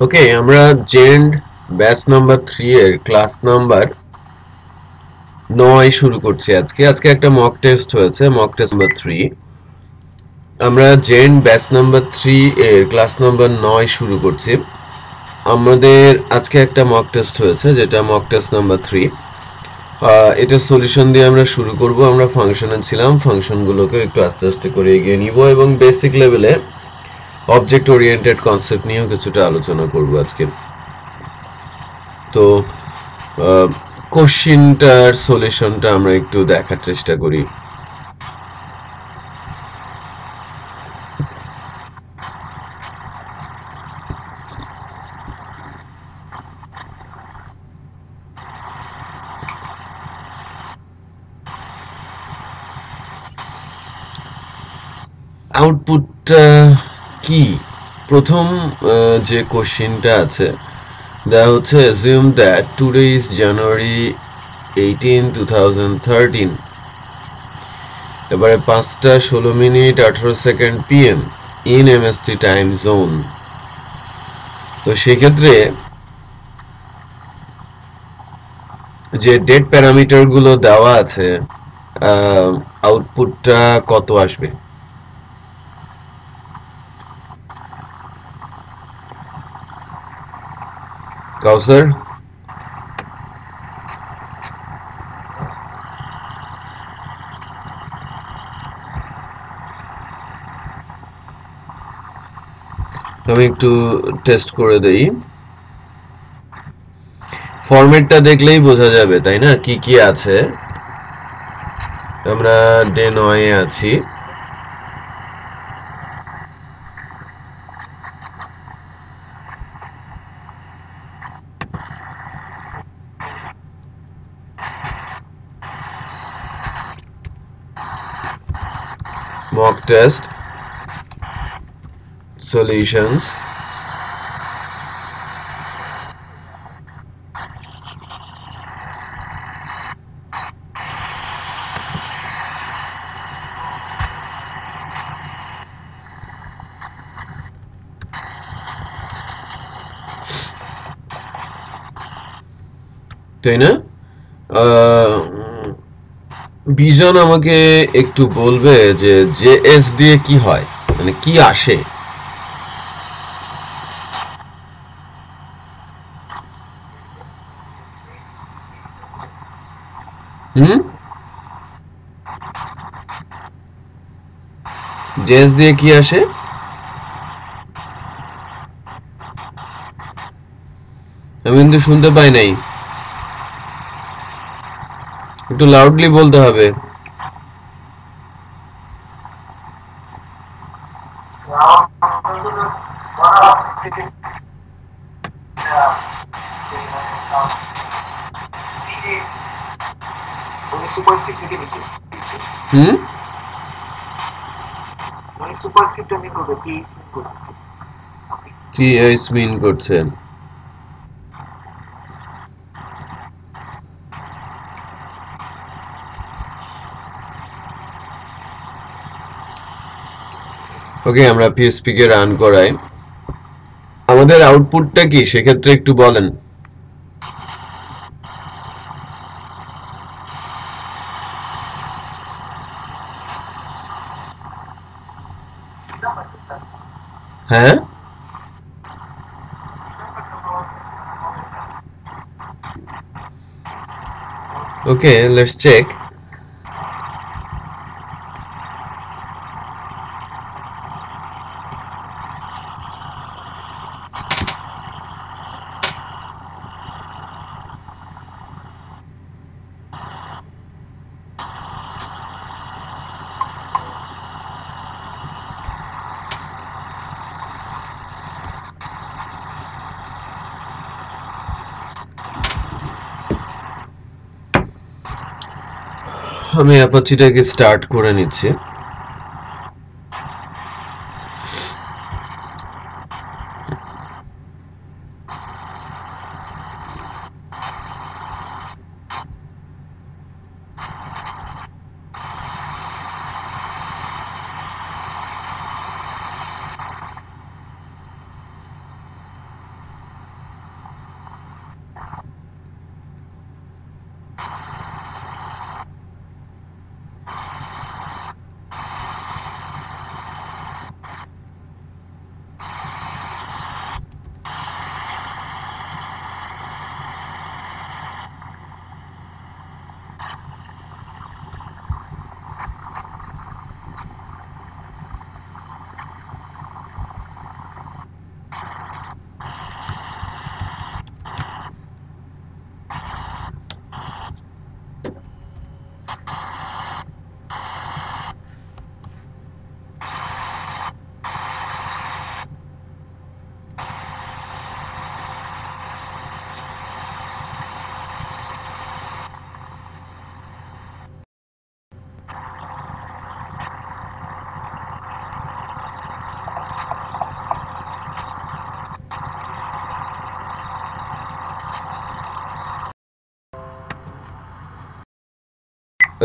ওকে, আমরা জেন্ড batch number 3 এর class number 9 শুরু করছি। আজকে একটা মক টেস্ট হয়েছে, মক টেস্ট নাম্বার 3। আমরা জেন্ড ব্যাচ নাম্বার 3 এর ক্লাস নাম্বার 9 শুরু করছি। আমাদের আজকে একটা মক টেস্ট হয়েছে, যেটা মক টেস্ট নাম্বার 3। এটা সলিউশন দিয়ে আমরা শুরু করব। আমরা ফাংশনে ছিলাম, ফাংশনগুলোকে একটু আস্তে আস্তে করে এগিয়ে নিব এবং বেসিক লেভেলে অবজেক্ট ওরিয়েন্টেড কনসেপ্ট নিয়েও কিছুটা আলোচনা করব আজকে। তো কোশ্চিনটার সলিউশনটা আমরা একটু দেখার চেষ্টা করি। আউটপুটটা কি? প্রথম যে কোশ্চিনটা আছে দেওয়া হচ্ছে, অ্যাজিউম দ্যাট টুডে ইজ জানুয়ারি 18, 2013। এবারে 5:16 PM PM in MST time zone. তো সেক্ষেত্রে যে ডেট প্যারামিটার গুলো দেওয়া আছে, আউটপুটটা কত আসবে? কাউসার? আমি একটু টেস্ট করে দেই। ফরম্যাটটা দেখলেই বোঝা যাবে, তাই না, কি কি আছে। আমরা ডে 9 এ আছি। Mock test solutions. তাই না? বিজন আমাকে একটু বলবে যে জেএস দিয়ে কি হয়, মানে কি আসে? হুম, জেএস দিয়ে কি আসে? আমি কিন্তু শুনতে পাই নাই, একটু লাউডলি বলতে হবে। হুম, টিএস মিন করছে। ওকে, আমরা পিএসপি কে রান করাই। আমাদের আউটপুটটা কি সেক্ষেত্রে একটু বলেন। হ্যাঁ, ওকে, লেটস চেক। আমি অ্যাপাচিটাকে স্টার্ট করে নিচ্ছি।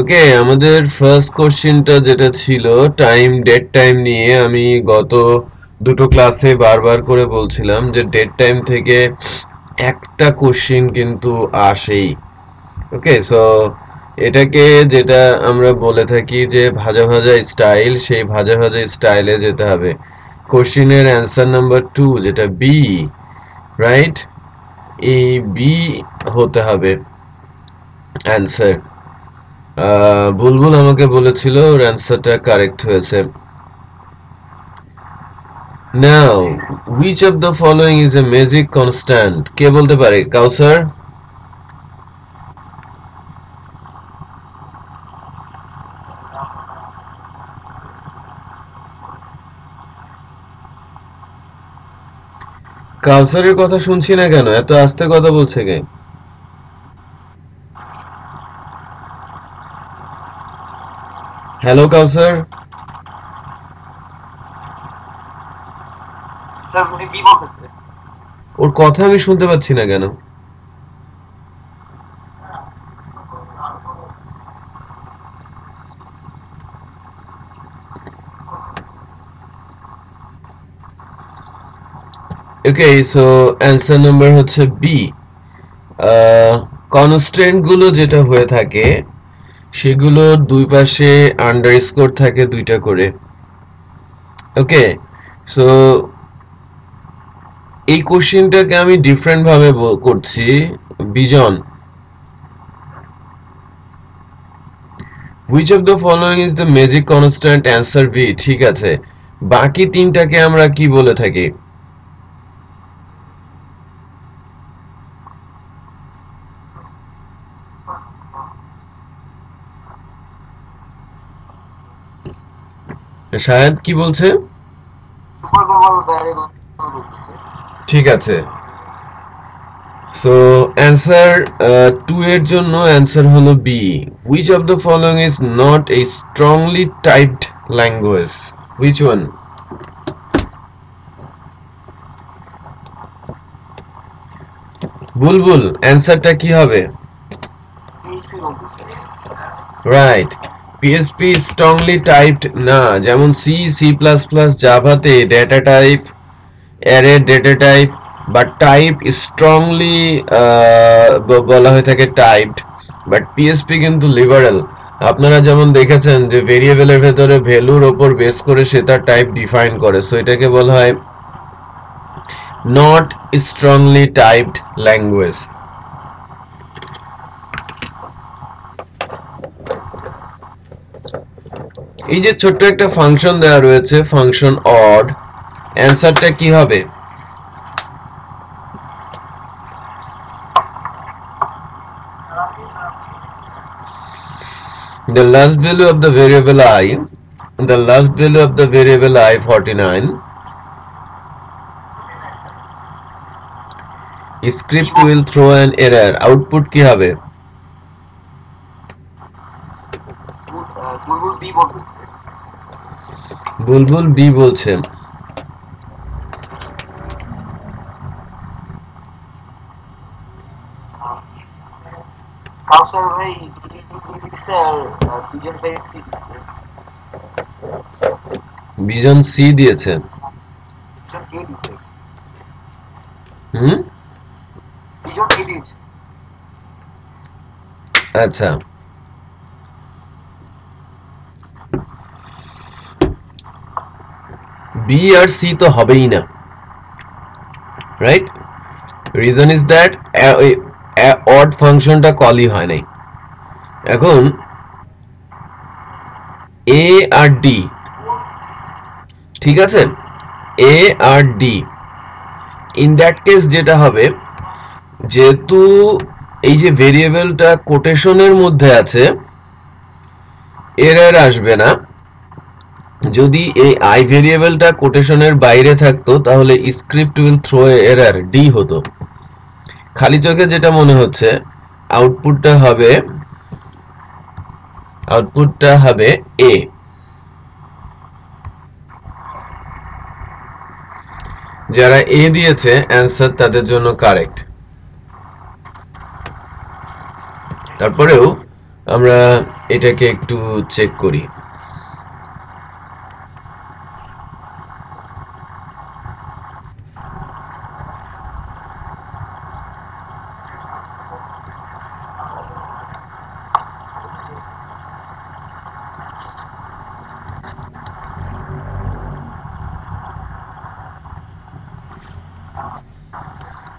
ওকে, আমাদের ফার্স্ট কোশ্চেনটা যেটা ছিল টাইম, ডেট টাইম নিয়ে, আমি গত দুটো ক্লাসে বারবার করে বলছিলাম যে ডেট টাইম থেকে একটা কোশ্চেন কিন্তু আসেই। ওকে, সো এটাকে যেটা আমরা বলে থাকি যে ভাজা ভাজা স্টাইল, সেই ভাজা ভাজা স্টাইলে যেতে হবে। কোশ্চেনের অ্যান্সার নাম্বার 2 যেটা বি, রাইট, এই বি হতে হবে অ্যান্সার। বুলবুল আমাকে বলেছিল ওর অ্যান্সারটা কারেক্ট হয়েছে। Now which of the following is a magic constant, কে বলতে পারে? কাউসার? কাউসারের কথা শুনছি না কেন, এত আস্তে কথা বলছে কে? হ্যালো কাউসার। স্যার উনি বি বলতেছে। ওর কথা আমি শুনতে পাচ্ছি না কেন? ওকে, সো অ্যান্সার নাম্বার হচ্ছে বি। কনস্ট্যান্ট গুলো যেটা হয়ে থাকে সেগুলোর দুই পাশে আন্ডারস্কোর থাকে দুইটা করে। ওকে, সো এই কোশ্চেনটাকে আমি ডিফারেন্ট ভাবে করছি। Bijon, which of the following is the magic constant, answer B. ঠিক আছে, বাকি তিনটাকে আমরা কি বলে থাকি? শায়দ কি বলছে? সুপার গ্লোবাল ভ্যারিয়েবল বলতেছে। ঠিক আছে, সো অ্যান্সার 2 এর জন্য অ্যান্সার হলো B. Which of the following is not a strongly typed language, which one? Bulbul, অ্যান্সারটা কি হবে? পিএইচপি বলতেছে। রাইট, পিএসপি স্ট্রংলি টাইপড না, যেমন সি, সি প্লাস প্লাস, জাভাতে data type, array data type বা টাইপ স্ট্রংলি বলা হয়ে থাকে টাইপড, বাট পিএসপি কিন্তু লিবারেল। আপনারা যেমন দেখেছেন যে ভেরিয়েবলের ভেতরে ভ্যালুর ওপর বেস করে সে তার টাইপ ডিফাইন করে, সো এটাকে বলা হয় নট স্ট্রংলি টাইপড ল্যাঙ্গুয়েজ। এই যে ছোট্ট একটা ফাংশন দেওয়া রয়েছে, ফাংশন অড, অ্যান্সারটা কি হবে? The last value of the variable I, the last value of the variable I 49, script will throw an error, output কি হবে? বুলবুল বি বলতেছে। বুলবুল বি বলছে। কাউসার ভাই বি দিছে আর দুজন ভাই সি দিছে। বিজন সি দিয়েছে। দুজন এ দিছে। হুম, দুজন এ দিয়েছে। আচ্ছা, বি আর সি তো হবেই না, right? Reason is that odd ফাংশনটা কলই হয় নাই। এখন এ আর ডি, ঠিক আছে, এ আর ডি, ইন দ্যাট কেস যেটা হবে, যেহেতু এই যে ভেরিয়েবলটা কোটেশনের মধ্যে আছে, এরর আসবে না। যদি এই আই ভেরিয়েবলটা কোটেশনের বাইরে থাকতো তাহলে স্ক্রিপ্ট উইল থ্রো এরর ডি হতো। খালি চোখে যেটা মনে হচ্ছে আউটপুটটা হবে এ। যারা এ দিয়েছে অ্যান্সার তাদের জন্য কারেক্ট। তারপরেও আমরা এটাকে একটু চেক করি।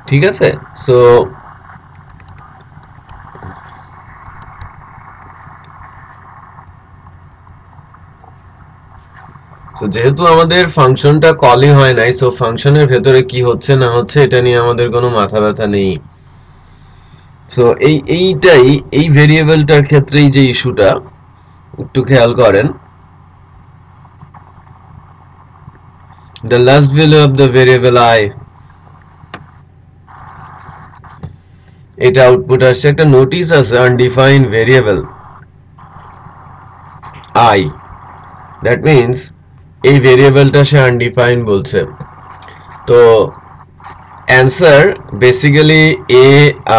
ঠিক আছে, সো যেহেতু আমাদের ফাংশনটা কলই হয় নাই, সো ফাংশনের ভেতরে কি হচ্ছে না হচ্ছে এটা নিয়ে আমাদের কোনো মাথা ব্যথা নেই। সো এইটাই এই ভেরিয়েবলটার ক্ষেত্রেই যে ইস্যুটা, একটু খেয়াল করেন। The last value of the variable I, এটা আউটপুট আসছে, একটা নোটিস আছে undefined variable I, that means এই ভেরিয়েবলটা সে আনডিফাইন্ড বলছে। তো অ্যান্সার বেসিক্যালি এ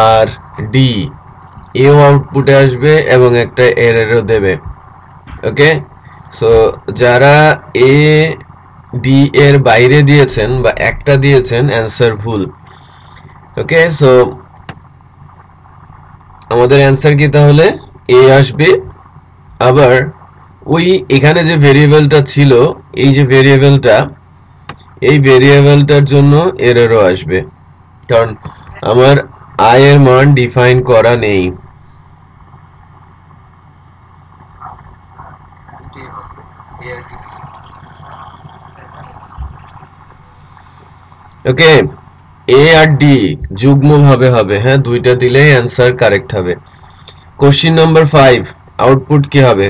আর ডি, এও আউটপুটে আসবে এবং একটা এররও দেবে। ওকে, সো যারা এ ডি এর বাইরে দিয়েছেন বা একটা দিয়েছেন, অ্যান্সার ভুল। ওকে, সো আমাদের অ্যান্সার কি তাহলে? এ আসবে। আবার ওই এখানে যে ভেরিয়েবলটা ছিল, এই যে ভেরিয়েবলটা, এই ভেরিয়েবলটার জন্য এররও আসবে, কারণ আমার আই এর মান ডিফাইন করা নেই। ওকে, এ আর ডি যুগ্ম ভাবে হবে, হ্যাঁ, দুইটা দিলেই অ্যান্সার কারেক্ট হবে। কোশ্চিন নাম্বার 5, আউটপুট কি হবে?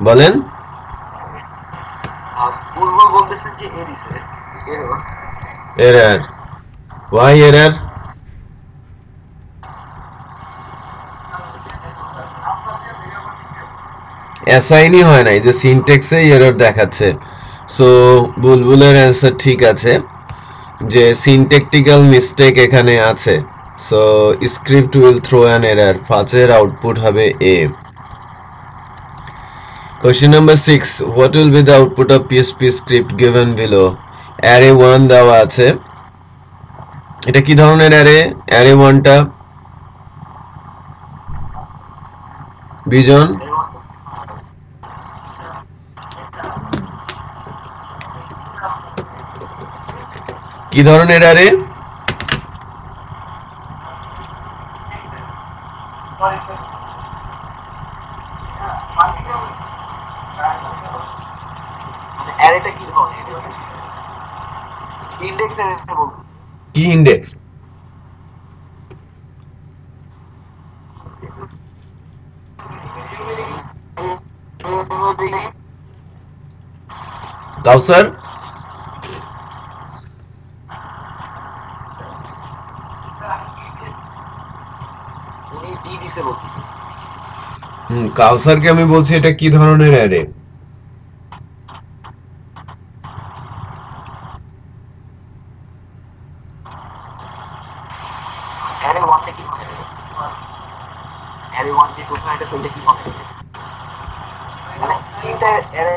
বলেন। বুলবুল বলতেছেন যে এ দিছে এরর। Error, why error? অ্যাসাইনই হয় নাই, যে সিনট্যাক্সে এরর দেখাচ্ছে। সো বুলবুলের অ্যান্সার ঠিক আছে, যে সিনট্যাকটিক্যাল মিস্টেক এখানে আছে। So script will throw an error, 5 এর আউটপুট হবে A. Question number 6, what will be the output of PHP script given below? Array 1 দেওয়া আছে, এটা কি ধরনের অ্যারে? অ্যারে 1টা বিজন কি ধরনের অ্যারে? অ্যারেটা কি ধরনের? ইন্ডেক্স অ্যারে বলতে। কি ইন্ডেক্স? কাউসার, উনি ডি দিছে বলতেছে। কাউসারকে আমি বলছি এটা কি ধরনের অ্যারে? অ্যারে 1টা কি ধরনের? অ্যারে 1 যে প্রশ্ন এটা সেটা কি ধরনের? মানে তিনটা অ্যারে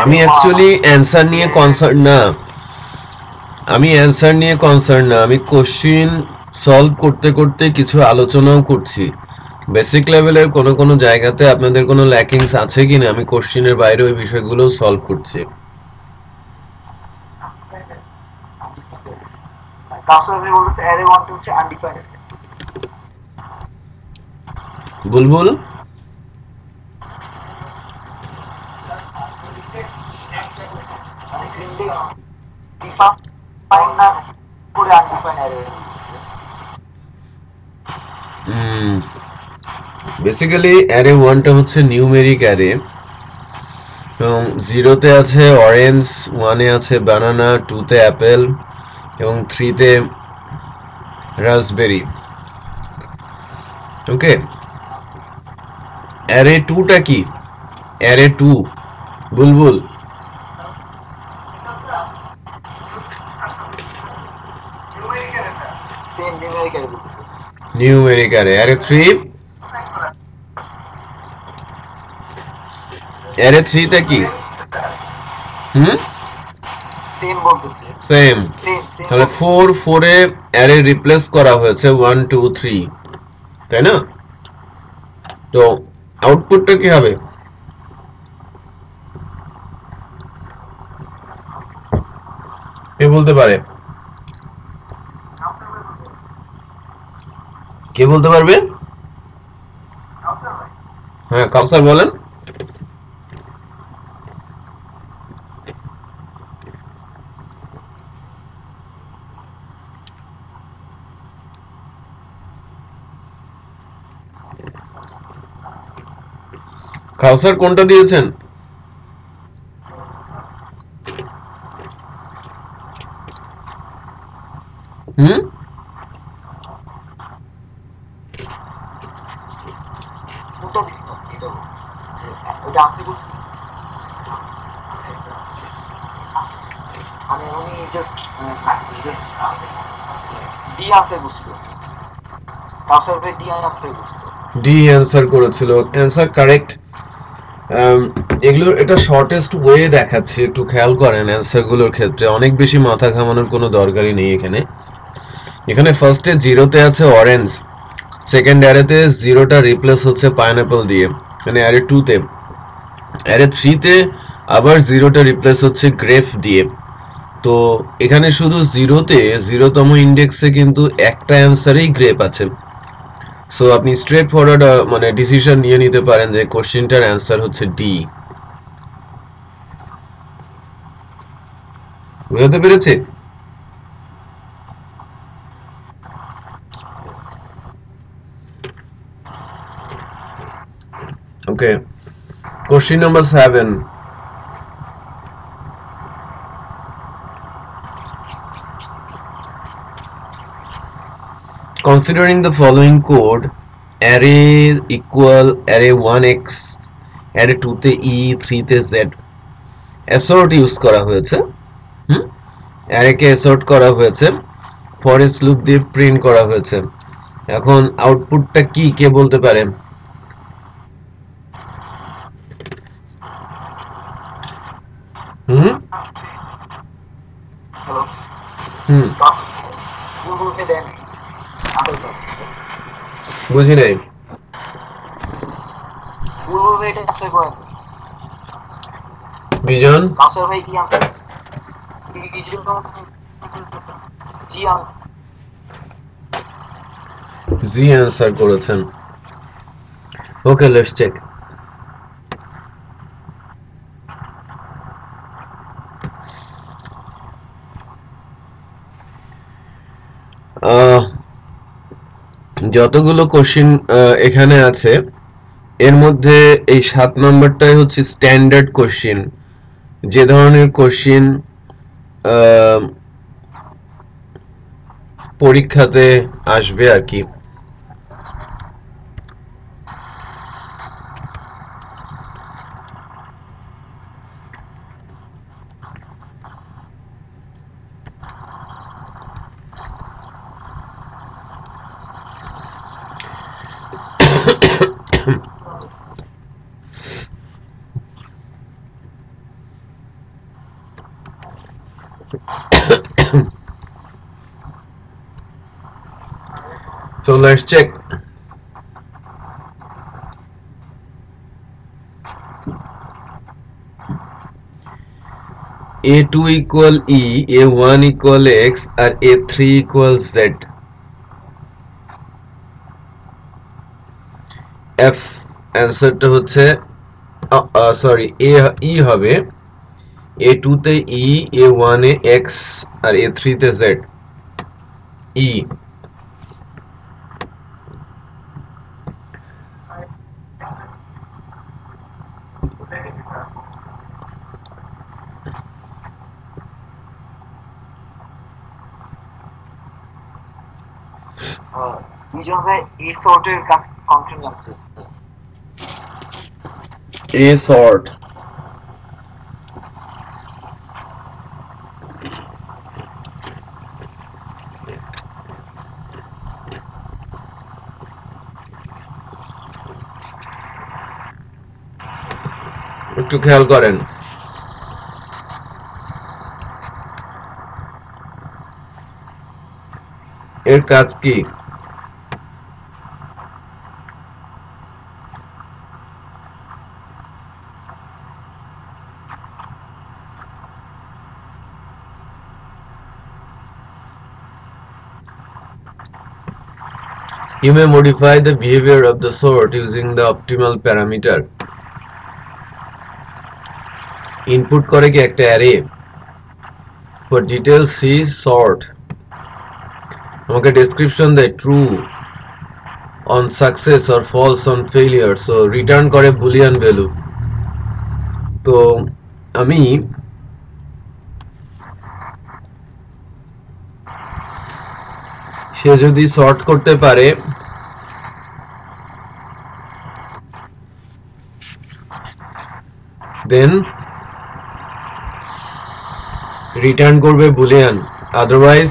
আমি অ্যাকচুয়ালি অ্যান্সার নিয়ে কনসার্ন না, আমি কোশ্চিন সলভ করতে করতে কিছু আলোচনাও করছি। বেসিক লেভেলের কোনো জায়গাতে আপনাদের কোনো ল্যাকিংস আছে কিনা, আমি কোশ্চিনের বাইরে ওই বিষয়গুলো সলভ করছি। কাউসার বলতেছে অ্যারে 1টা হচ্ছে আনডিফাইন্ড। বুলবুল, মানে ইন্ডেক্স ডিফাইন না করে আনডিফাইন্ড অ্যারে। বেসিক্যালি অ্যারে 1টা হচ্ছে নিউমেরিক অ্যারে, এবং 0-তে আছে অরেঞ্জ, 1-এ আছে বানানা, 2-তে অ্যাপেল এবং 3-তে রাসবেরি। ওকে, অ্যারে 2টা কি? অ্যারে 2 বুলবুল, নিউমেরিক অ্যারে 3 অ্যারে 3 তে কি সেম বলতেছি সেম সেম তাহলে 4 এ অ্যারে রিপ্লেস করা হয়েছে 1 2 3 তাই না তো আউটপুটটা কি হবে কে বলতে পারে কে বলতে পারবে হ্যাঁ কাউসার বলেন কাউসার কোনটা দিয়েছেন কোনটা দিছি না এটা এটা আছে বলছি মানে উনি জাস্ট ডি আনসার করছিল কাউসার ভাই ডি আনসার করছিল ডি অ্যান্সার করেছিল অ্যান্সার কারেক্ট এগুলো এটা শর্টেস্ট ওয়ে দেখাচ্ছি একটু খেয়াল করেন অ্যান্সার গুলোর ক্ষেত্রে অনেক বেশি মাথা ঘামানোর কোনো দরকারই নেই এখানে এখানে ফার্স্টে জিরোতে আছে অরেঞ্জ সেকেন্ড অ্যারেতে জিরোটা রিপ্লেস হচ্ছে পাইনাপল দিয়ে মানে অ্যারে 2 তে অ্যারে 3 তে আবার জিরোটা রিপ্লেস হচ্ছে গ্রেপ দিয়ে তো এখানে শুধু জিরোতে জিরোতম ইন্ডেক্সে কিন্তু একটা অ্যান্সারেই গ্রেপ আছে সো আপনি স্ট্রেট ফরওয়ার্ড মানে ডিসিশন নিয়ে নিতে পারেন যে কোশ্চেনটার অ্যান্সার হচ্ছে ডি বুঝতে পেরেছি okay question number 7 considering the following code array equal array 1x array 2 তে e 3 তে z অ্যাসর্ট ইউজ করা হয়েছে অ্যারে কে অ্যাসর্ট করা হয়েছে ফরেস্ট লুপ দিয়ে প্রিন্ট করা হয়েছে এখন আউটপুটটা কি কে বলতে পারে হ্যালো গুগলকে দেন বুঝি নাই গুগল ভাই এটা আনসার করেন বিজন কাউসার ভাই কি আনসার জি আনসার জি অ্যান্সার করেছেন ওকে লেটস চেক যতগুলো কোশ্চিন এখানে আছে এর মধ্যে এই 7 নম্বরটাই হচ্ছে স্ট্যান্ডার্ড কোশ্চিন যে ধরনের কোশ্চিন পরীক্ষাতে আসবে আর কি So let's check. A2 equal E, A1 equal X R A3 equal Z. F অ্যান্সারটা হচ্ছে সরি E হবে A2 তে E, A1 এ X আর A3 তে Z. E বিজন ভাই এই সর্টের কাজ ফাংশন লাগছে A sort একটু খেয়াল করেন। এর কাজ কি? You may modify the behavior of the sort using the optimal parameter. Input করে কি একটা array? For details see sort. আমাকে description দেয় true on success or false on failure. So return করে boolean value. তো আমি সে যদি সর্ট করতে পারে দেন রিটার্ন করবে বুলিয়ান, আদারওয়াইজ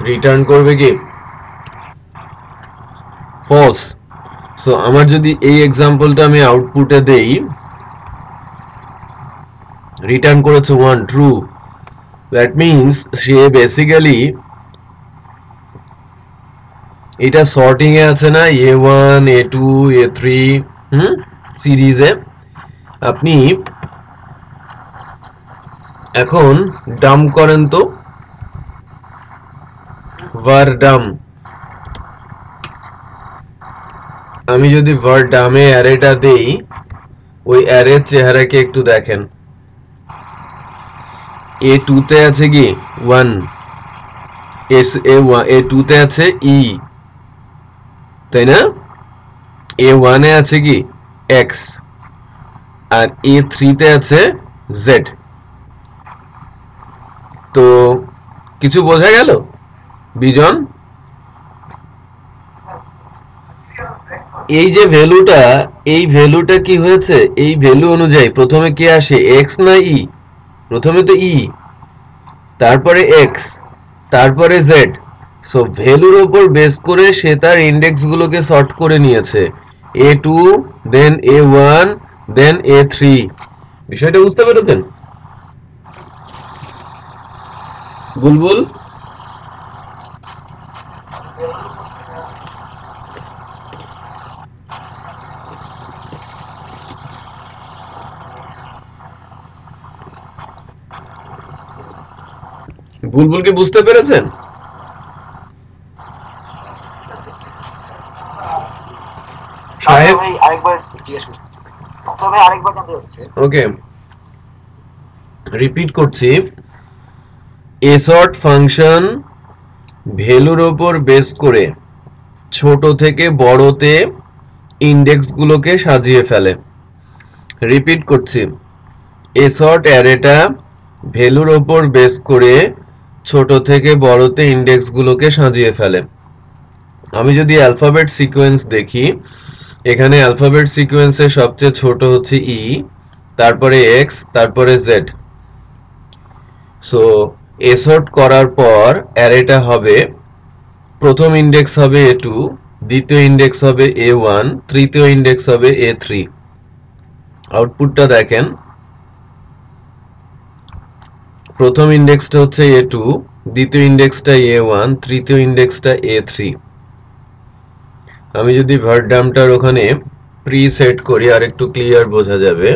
রিটার্ন করবে কি ফলস। সো আমার যদি এই এক্সাম্পলটা আমি আউটপুটে দেই, রিটার্ন করেছে 1 true, that means say basically এটা সর্টিং এ আছে না, A1 A2 A3 সিরিজে। আপনি এখন ডাম্প করেন তো, var ডাম। আমি যদি var ডামে অ্যারেটা দেই, ওই অ্যারের চেহারাকে একটু দেখেন। A2 তে আছে কি 1, A2 তে আছে E, তাই না? A1 এ আছে কি X, আর A3 তে আছে Z। তো কিছু বোঝা গেল বিজন? এই যে ভ্যালুটা, এই ভ্যালুটা কি হয়েছে, এই ভ্যালু অনুযায়ী প্রথমে কি আসে, X না E? প্রথমে তো E, তারপরে X, তারপরে Z। সো ভ্যালুর উপর বেস করে সে তার ইন্ডেক্স গুলোকে সর্ট করে নিয়েছে, A2 দেন A1 দেন A3। বিষয়টা বুঝতে পেরেছেন বুলবুল? বুলবুলকে বুঝতে পেরেছেন? সাহেব আরেকবার জিজ্ঞেস করছি, তবে আরেকবার জানতে হচ্ছে। ওকে, রিপিট করছি। এ সর্ট ফাংশন ভ্যালুর উপর বেস করে ছোট থেকে বড়তে ইন্ডেক্স গুলোকে সাজিয়ে ফেলে। রিপিট করছি, এ সর্ট অ্যারেটা ভ্যালুর উপর বেস করে ছোট থেকে বড়তে ইন্ডেক্স গুলোকে সাজিয়ে ফেলে। আমি যদি অ্যালফাবেট সিকোয়েন্স দেখি, এখানে অ্যালফাবেট সিকোয়েন্সে সবচেয়ে ছোট হচ্ছে E, তারপরে X, তারপরে Z। সো এ সর্ট করার পর অ্যারেটা হবে, প্রথম ইন্ডেক্স হবে A2, দ্বিতীয় ইন্ডেক্স হবে A1, তৃতীয় ইন্ডেক্স হবে A3। আউটপুটটা দেখেন, প্রথম ইন্ডেক্সটা হচ্ছে A2, দ্বিতীয় ইন্ডেক্সটা A1, তৃতীয় ইন্ডেক্সটা A3। আমি যদি var ডামটার ওখানে প্রি সেট করি, আর একটু ক্লিয়ার বোঝা যাবে।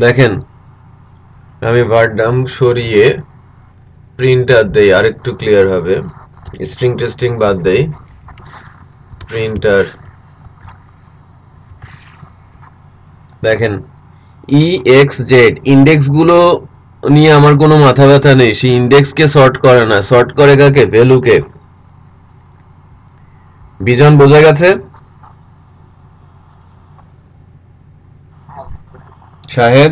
দেখেন, আমি var ডাম সরিয়ে প্রিন্টার দেই, আর একটু ক্লিয়ার হবে। স্ট্রিং টেস্টিং বাদ দেই, প্রিন্টার। দেখেন EXZ ইন্ডেক্স গুলো নিয়ে আমার কোনো মাথা ব্যথা নেই, সেই ইন্ডেক্সকে সর্ট করে না, সর্ট করে কাকে, ভ্যালুকে। বিজন বোঝা গেছে? শাহেদ?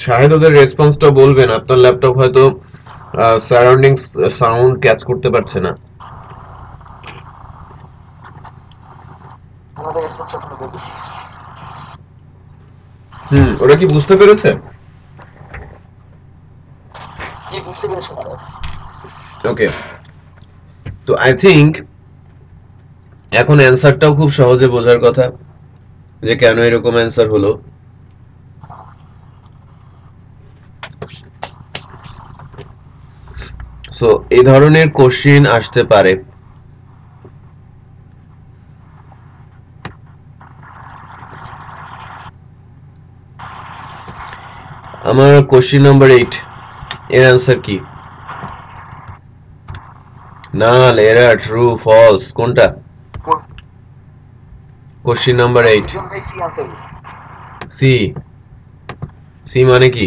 শাহেদ ওদের রেসপন্সটা বলবেন, আপনার ল্যাপটপ হয়তো সারাউন্ডিং সাউন্ড ক্যাচ করতে পারছে না। তোমাদের রেসপন্স আপনাদের বেশি। ওরা কি বুঝতে পেরেছে? জি, বুঝতে পেরেছি। ওকে, তো আই থিংক এখন অ্যান্সারটাও খুব সহজে বোঝার কথা যে কেন এরকম অ্যান্সার হলো। সো এই ধরনের কোশ্চেন আসতে পারে। আমার কোশ্চেন নাম্বার 8 এর অ্যান্সার কি? নাল, এরর, ট্রু, ফলস কোনটা? Question number 8 C. সি মানে কি?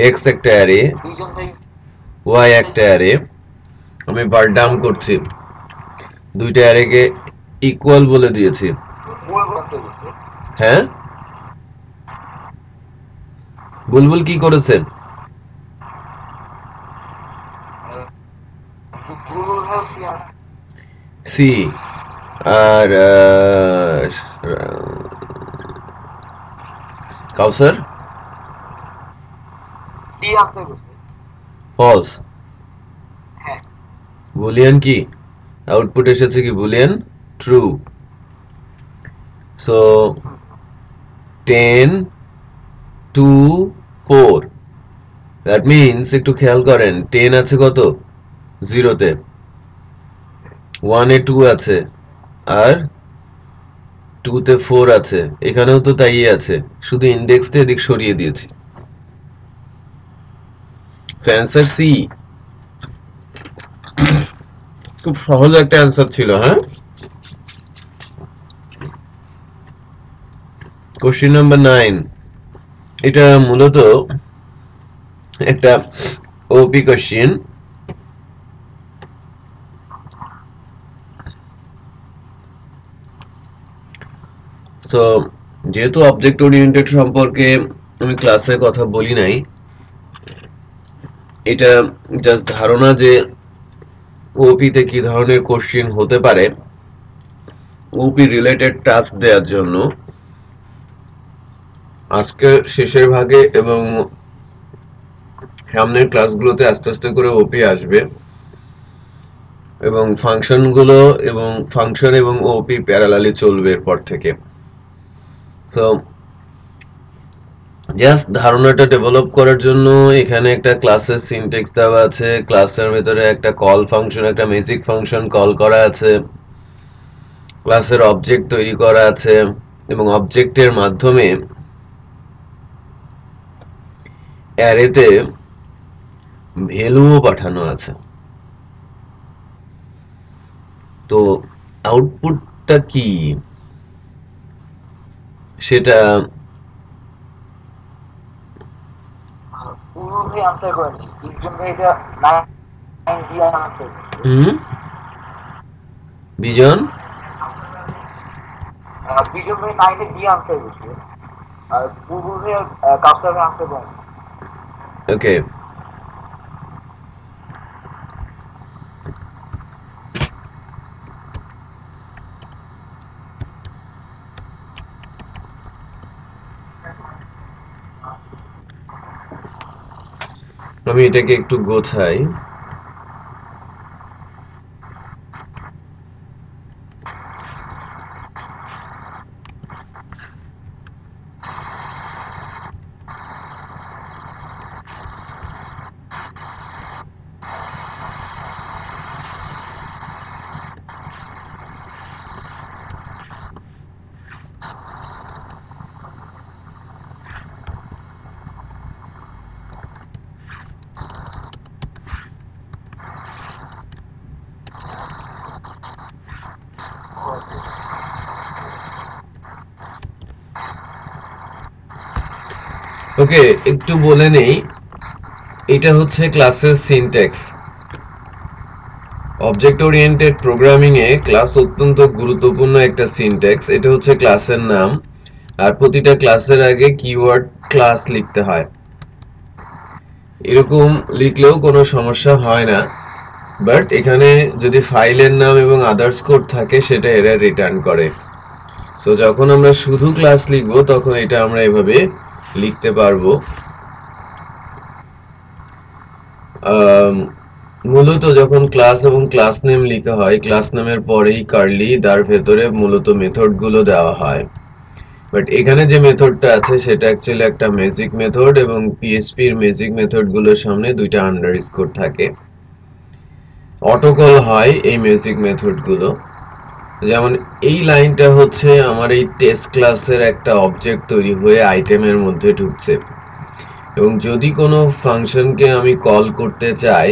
এক্স একটা অ্যারে, ওয়াই একটা অ্যারে, আমি বারডাউন করছি, দুইটা অ্যারেকে ইকুয়াল বলে দিয়েছি। হ্যাঁ, বুলবুল কি করেছে? সি। আর কাউসার ডি আনসার করছে। ফলস। হ্যাঁ। বুলিয়ান কি? আউটপুট এসেছে কি Boolean? True. So 10 2 4, that means একটু খেয়াল করেন 10 আছে কত? 0-তে, 1-এ 2 আছে, আর 2-তে 4 আছে। এখানেও তো তাই আছে, শুধু ইন্ডেক্সটা এদিক সরিয়ে দিয়েছি। So answer C. খুব সহজ একটা অ্যান্সার ছিল। হ্যাঁ, কোশ্চেন নাম্বার 9, এটা মূলত একটা ওপি কোশ্চেন। সো যেহেতু অবজেক্ট ওরিয়েন্টেড সম্পর্কে আমি ক্লাসে কথা বলি নাই, এটা জাস্ট ধারণা যে ওপিতে কি ধরনের কোশ্চেন হতে পারে ওপি রিলেটেড টাস্ক দেওয়ার জন্য আজকের শেষের ভাগে এবং সামনের ক্লাসগুলোতে আস্তে আস্তে করে ওপি আসবে এবং ফাংশনগুলো এবং ফাংশন এবং ওপি প্যারালালি চলবে এরপর থেকে। সো জাস্ট ধারণাটা ডেভেলপ করার জন্য এখানে একটা ক্লাসের সিনট্যাক্স দেওয়া আছে, ক্লাসের ভেতরে একটা কল ফাংশন, একটা ম্যাজিক ফাংশন কল করা আছে, ক্লাসের অবজেক্ট তৈরি করা আছে এবং অবজেক্টের মাধ্যমে অ্যারেতে ভ্যালুও পাঠানো আছে। তো আউটপুটটা কি সেটা আনসার করেনি, বিজন ভাই এটা 9 দিয়ে আনসার করছে। বিজন বিজন ভাই 9 এ দিয়ে আনসার করছে, আর বুলবুল ভাই কাউসার ভাই আনসার করেনি। ওকে, আমি এটাকে একটু গোছাই। ওকে, একটু বলে নেই, এটা হচ্ছে ক্লাসের সিনট্যাক্স। অবজেক্ট ওরিয়েন্টেড প্রোগ্রামিং এ ক্লাস অত্যন্ত গুরুত্বপূর্ণ একটা সিনট্যাক্স। এটা হচ্ছে ক্লাসের নাম, আর প্রতিটা ক্লাসের আগে কিওয়ার্ড ক্লাস লিখতে হয়। এরকম লিখলেও কোনো সমস্যা হয় না, বাট এখানে যদি ফাইলের নাম এবং আদার্স কোড থাকে সেটা এরর রিটার্ন করে। সো যখন আমরা শুধু ক্লাস লিখব তখন এটা আমরা এভাবে লিখতে পারবো। মূলত যখন ক্লাস এবং ক্লাস নেম লেখা হয়, ক্লাস নেমের পরেই কার্লি তার ভেতরে মূলত মেথডগুলো দেওয়া হয়। বাট এখানে যে মেথডটা আছে সেটা অ্যাকচুয়ালি একটা ম্যাজিক মেথড, এবং পিএইচপির ম্যাজিক মেথডগুলোর সামনে দুইটা আন্ডারস্কোর থাকে। অটোকল হয় এই ম্যাজিক মেথডগুলো। যেমন এই লাইনটা হচ্ছে আমার এই টেস্ট ক্লাসের একটা অবজেক্ট তৈরি হয়ে আইটেমের মধ্যে ঢুকছে, এবং যদি কোনো ফাংশনকে আমি কল করতে চাই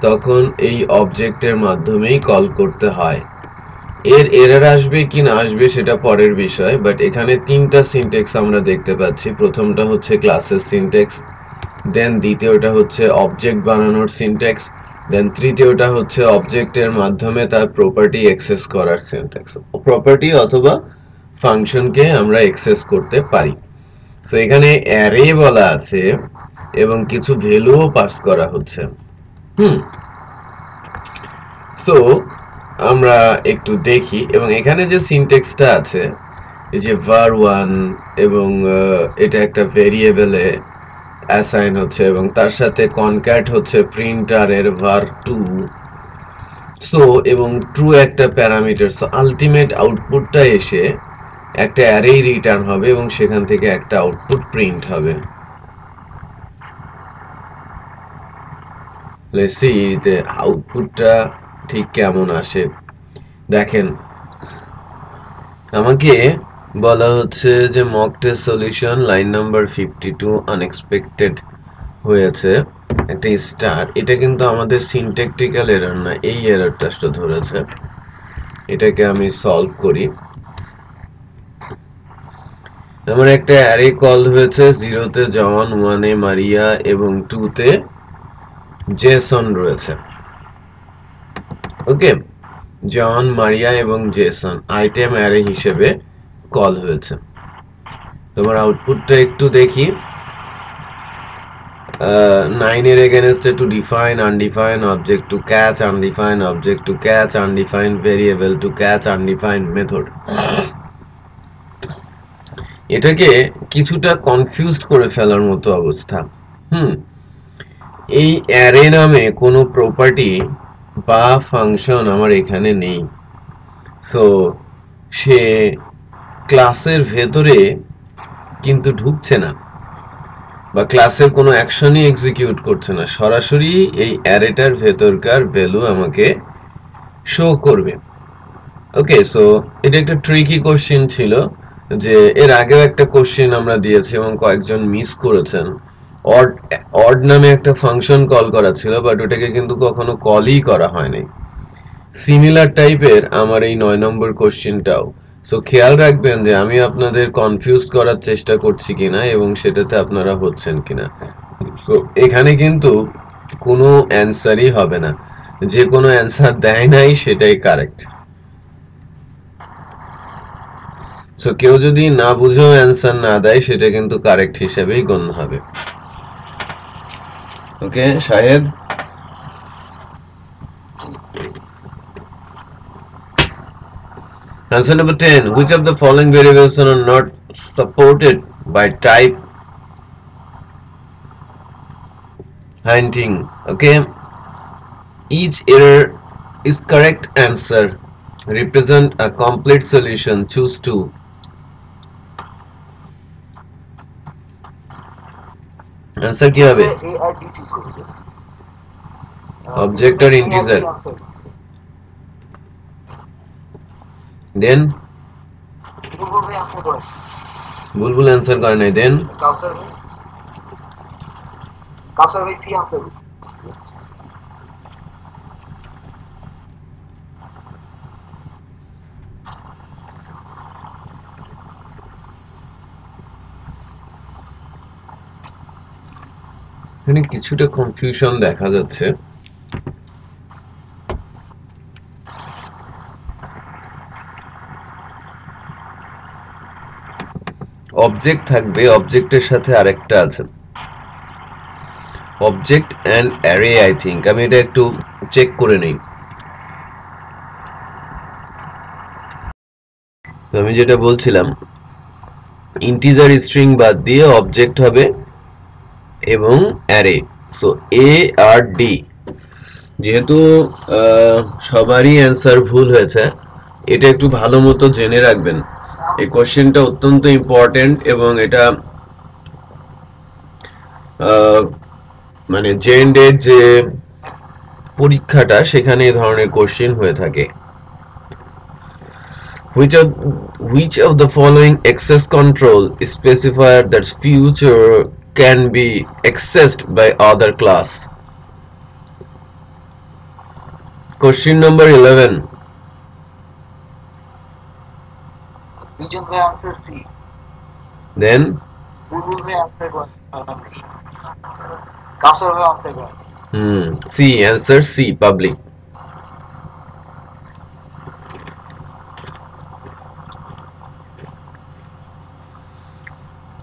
তখন এই অবজেক্টের মাধ্যমেই কল করতে হয়। এর এরর আসবে কি না আসবে সেটা পরের বিষয়, বাট এখানে তিনটা সিনট্যাক্স আমরা দেখতে পাচ্ছি। প্রথমটা হচ্ছে ক্লাসের সিনট্যাক্স, দেন দ্বিতীয়টা হচ্ছে অবজেক্ট বানানোর সিনট্যাক্স, দেন তৃতীয়টা হচ্ছে অবজেক্টের মাধ্যমে তার প্রপার্টি অ্যাক্সেস করার সিনট্যাক্স। প্রপার্টি অথবা ফাংশনকে আমরা অ্যাক্সেস করতে পারি। সো এখানে অ্যারে বলা আছে এবং কিছু ভ্যালুও পাস করা হচ্ছে। সো আমরা একটু দেখি, এবং এখানে যে সিনট্যাক্সটা আছে এই যে var1, এবং এটা একটা ভেরিয়েবলে অ্যাসাইন হচ্ছে, এবং তার সাথে কনক্যাট হচ্ছে প্রিন্টারের var2, সো এবং ট্রু একটা প্যারামিটার। সো আলটিমেট আউটপুটটা এসে একটা অ্যারে রিটার্ন হবে এবং সেখান থেকে একটা আউটপুট প্রিন্ট হবে। লেটস সি যে আউটপুটটা ঠিক কেমন আসে। দেখেন, আমাকে বলা হচ্ছে যে mock test solution line number 52 unexpected হয়েছে একটা স্টার। এটা কিন্তু আমাদের সিনট্যাকটিক্যাল এরর না, এই এররটা ধরেছে। এটাকে আমি সলভ করি। আমার একটা অ্যারে কল হয়েছে, 0-তে জন, 1-এ মারিয়া এবং 2-তে জেসন রয়েছে। ওকে, জন, মারিয়া এবং জেসন আইটেম অ্যারে হিসেবে কল হয়েছে। তোমার আউটপুটটা একটু দেখি। 9-এর এগেনস্টে to define undefined object, to catch undefined object, to catch undefined variable, to catch undefined method. এটাকে কিছুটা কনফিউজড করে ফেলার মতো অবস্থা। এই অ্যারে নামে কোনো প্রপার্টি বা ফাংশন আমার এখানে নেই। সো সে ক্লাসের ভেতরে কিন্তু ঢুকছে না, বা ক্লাসের কোনো অ্যাকশনই এক্সিকিউট করছে না, সরাসরি এই অ্যারেটার ভেতরকার ভ্যালু আমাকে শো করবে। ওকে, সো এটা একটা ট্রিকি কোশ্চেন ছিল, যে এর আগেও একটা কোশ্চেন আমরা দিয়েছি এবং কয়েকজন মিস করেছেন। অড নামে একটা ফাংশন কল করা ছিল, বাট ওটাকে কিন্তু কখনো কলই করা হয়নি। সিমিলার টাইপের আমার এই 9 নম্বর কোশ্চেনটাও। সো খেয়াল রাখবেন যে আমি আপনাদের কনফিউজ করার চেষ্টা করছি কিনা এবং সেটাতে আপনারা হচ্ছেন কিনা। সো এখানে কিন্তু কোনো অ্যান্সারই হবে না, যে কোনো অ্যান্সার দেয় নাই সেটাই কারেক্ট। সো কেউ যদি না বুঝেও অ্যান্সার না দেয় সেটা কিন্তু কারেক্ট হিসেবেই গণ্য হবে। ওকে Shahed, answer number 10. Which of the following variables are not supported by type hinting? Okay, each error is correct answer. Represent a complete solution. Choose 2. Answer কি হবে? Object or integer? Then Bulbul answer করে নাই। দেন কাউসার ভাই C answer. এখানে কিছুটা confusion দেখা যাচ্ছে। Object থাকবে, অবজেক্টের সাথে আরেকটা আছে, object and array I think, আমি এটা একটু চেক করে নেই। আমি যেটা বলছিলাম, ইন্টিজার স্ট্রিং বাদ দিয়ে অবজেক্ট হবে এবং অ্যারে। সো এ আর ডি, যেহেতু সবারই অ্যান্সার ভুল হয়েছে, এটা একটু ভালো মতো জেনে রাখবেন। এই কোশ্চেনটা অত্যন্ত ইম্পর্টেন্ট এবং এটা মানে জেএনডের যে পরীক্ষাটা সেখানে এই ধরনের কোশ্চেন হয়ে থাকে। Which of the following access control specifier that future can be accessed by other class? Question number 11. Vision may answer C. Then Bulbul may answer Kausar may answer C, answer C, public.